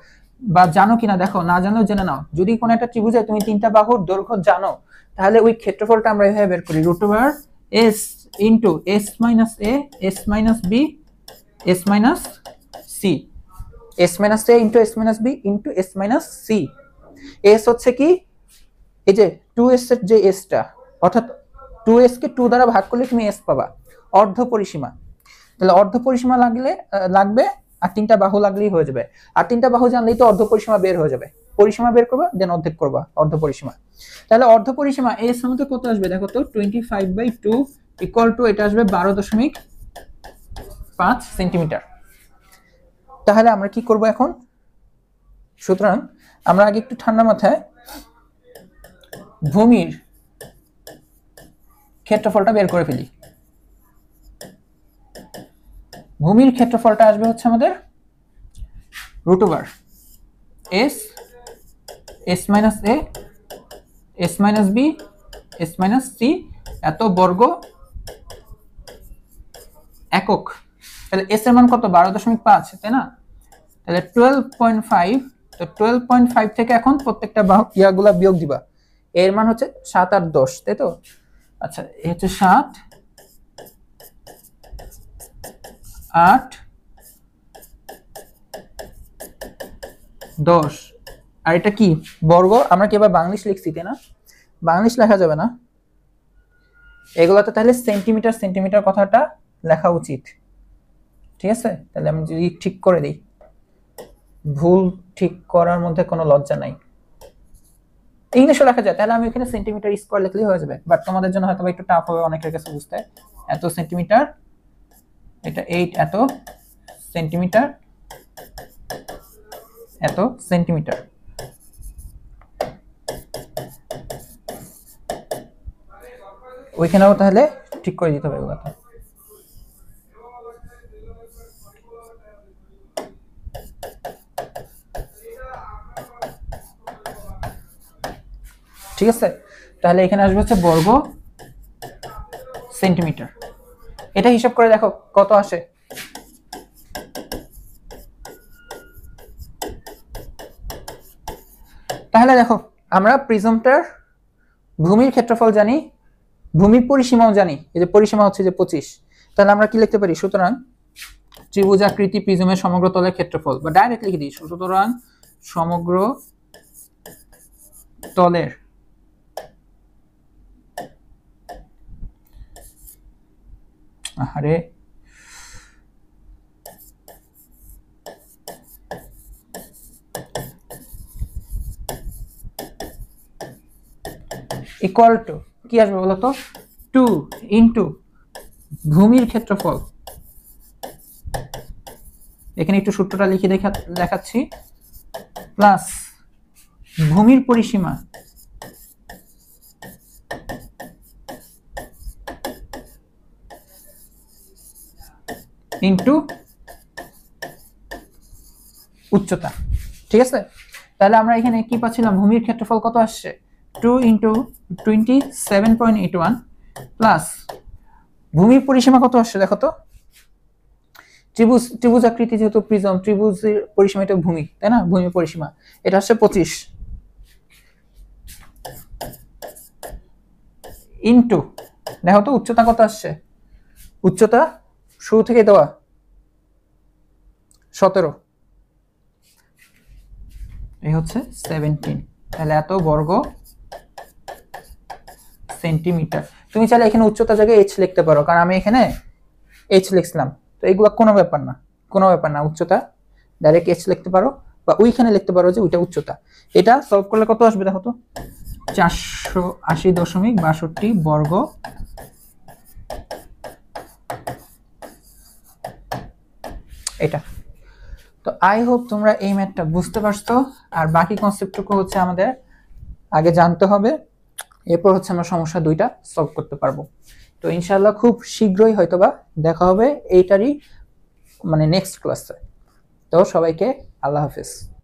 বা জানো কিনা দেখো, না জানলেও জেনে নাও। যদি কোনো একটা ত্রিভুজে তুমি 3টা বাহুর দৈর্ঘ্য জানো, তাহলে ওই ক্ষেত্রফলটা আমরা এইভাবে বের করি, √s into s minus a, s minus b, s minus c, s minus a into s minus b into s minus c। s হচ্ছে কি, এই যে 2s এর যে s টা, অর্থাৎ 2s কে 2 দ্বারা ভাগ করলে তুমি s পাবা, অর্ধ পরিসীমা। তাহলে অর্ধ পরিসীমা লাগবে, আর 3টা বাহু লাগলেই হয়ে যাবে। আর 3টা বাহু জানলেই তো অর্ধ পরিসীমা বের হয়ে যাবে। পরিসীমা বের করবা, দেন অর্ধেক করবা অর্ধ পরিসীমা। তাহলে অর্ধ পরিসীমা এর সমান কত আসবে দেখো তো, 25/2 ইকুয়াল টু এটা আসবে 12.5 সেন্টিমিটার। তাহলে আমরা কি করব এখন, সুতরাং আমরা আগে একটু ঠান্ডা মাথায় ভূমির ক্ষেত্রফলটা বের করে ফেলি। ভূমির ক্ষেত্রফলটা আসবে হচ্ছে আমাদের root over S S minus A S minus B S minus C এত বর্গ একক। তাহলে এস এর মান কত? 12.5, তাই না? তাহলে 12.5। তো 12.5 থেকে এখন প্রত্যেকটা ইয়াগুলা বিয়োগ দিবা। এর মান হচ্ছে 7 আর 10, তাই তো? আচ্ছা, এই হচ্ছে 7 8 10, আর এটা কি বর্গ? আমরা কি এবার বাংলিশ লিখছি, তাই না? বাংলিশ লেখা যাবে না এগুলাতে, তাহলে সেন্টিমিটার সেন্টিমিটার কথাটা লেখা উচিত, ঠিক আছে? তাহলে আমি যদি ঠিক করে দিই, ভুল ঠিক করার মধ্যে কোনো লজ্জা নাই, ইংলিশে লেখা যায়, তাহলে আমি এখানে সেন্টিমিটার স্কয়ার লিখলেই হয়ে যাবে। বাট তোমাদের জন্য হয়তো একটু টাফ হবে অনেকের কাছে বুঝতে। এত সেন্টিমিটার, এটা 8 এত সেন্টিমিটার, এত সেন্টিমিটার। ওইখানেও তাহলে ঠিক করে দিতে হবে এগুলো। ঠিক আছে, তাহলে এখানে আসবে হচ্ছে বর্গ সেন্টিমিটার। এটা হিসাব করে দেখো কত আসে। তাহলে দেখো, আমরা প্রিজমটার ভূমির ক্ষেত্রফল জানি, ভূমির পরিসীমাও জানি, এই যে পরিসীমা হচ্ছে যে 25। তাহলে আমরা কি লিখতে পারি? সুতরাং ত্রিভুজাকৃতি প্রিজমের সমগ্র তলের ক্ষেত্রফল, বা ডাইরেক্ট লিখে দিই, সুতরাং সমগ্র তলের আরে ইকুয়াল টু কি আসবে বলতো? 2 ইন্টু ভূমির ক্ষেত্রফল, এখানে একটু সূত্রটা লিখে দেখাচ্ছি, প্লাস ভূমির পরিসীমা ইন্টু উচ্চতা। ঠিক আছে, তাহলে আমরা এখানে কি পাচ্ছিলাম? ভূমির ক্ষেত্রফল কত আসছে? 2 ইন্টু 27.81 প্লাস ভূমির পরিসীমা কত আসছে দেখো তো? ত্রিভুজাকৃতি যেহেতু প্রিজম, ত্রিভুজের পরিসীমা এটা ভূমি, তাই না? ভূমির পরিসীমা এটা হচ্ছে 25 ইন্টু, দেখো তো উচ্চতা কত আসছে? উচ্চতা শুরু থেকে দেওয়া 17, এই হচ্ছে 17। তাহলে এত বর্গ সেন্টিমিটার। তুমি চাইলে এখানে উচ্চতা জায়গায় h লিখতে পারো, কারণ আমি এখানে h লিখছিলাম, তো এগুলো কোনো ব্যাপার না, কোনো ব্যাপার না। উচ্চতা ডাইরেক্ট h লিখতে পারো, বা ওইখানে লিখতে পারো যে ওইটা উচ্চতা। এটা সলভ করলে কত আসবে দেখো তো? 480.62 বর্গ, এটা। তো আই হোপ তোমরা এই ম্যাথটা বুঝতে পারছো। আর বাকি কনসেপ্টটুকু হচ্ছে আমাদের আগে জানতে হবে, এরপর হচ্ছে আমরা সমস্যা দুইটা সলভ করতে পারবো। তো ইনশাআল্লাহ খুব শীঘ্রই হয়তোবা দেখা হবে এইটারই মানে নেক্সট ক্লাসে। তো সবাইকে আল্লাহ হাফেজ।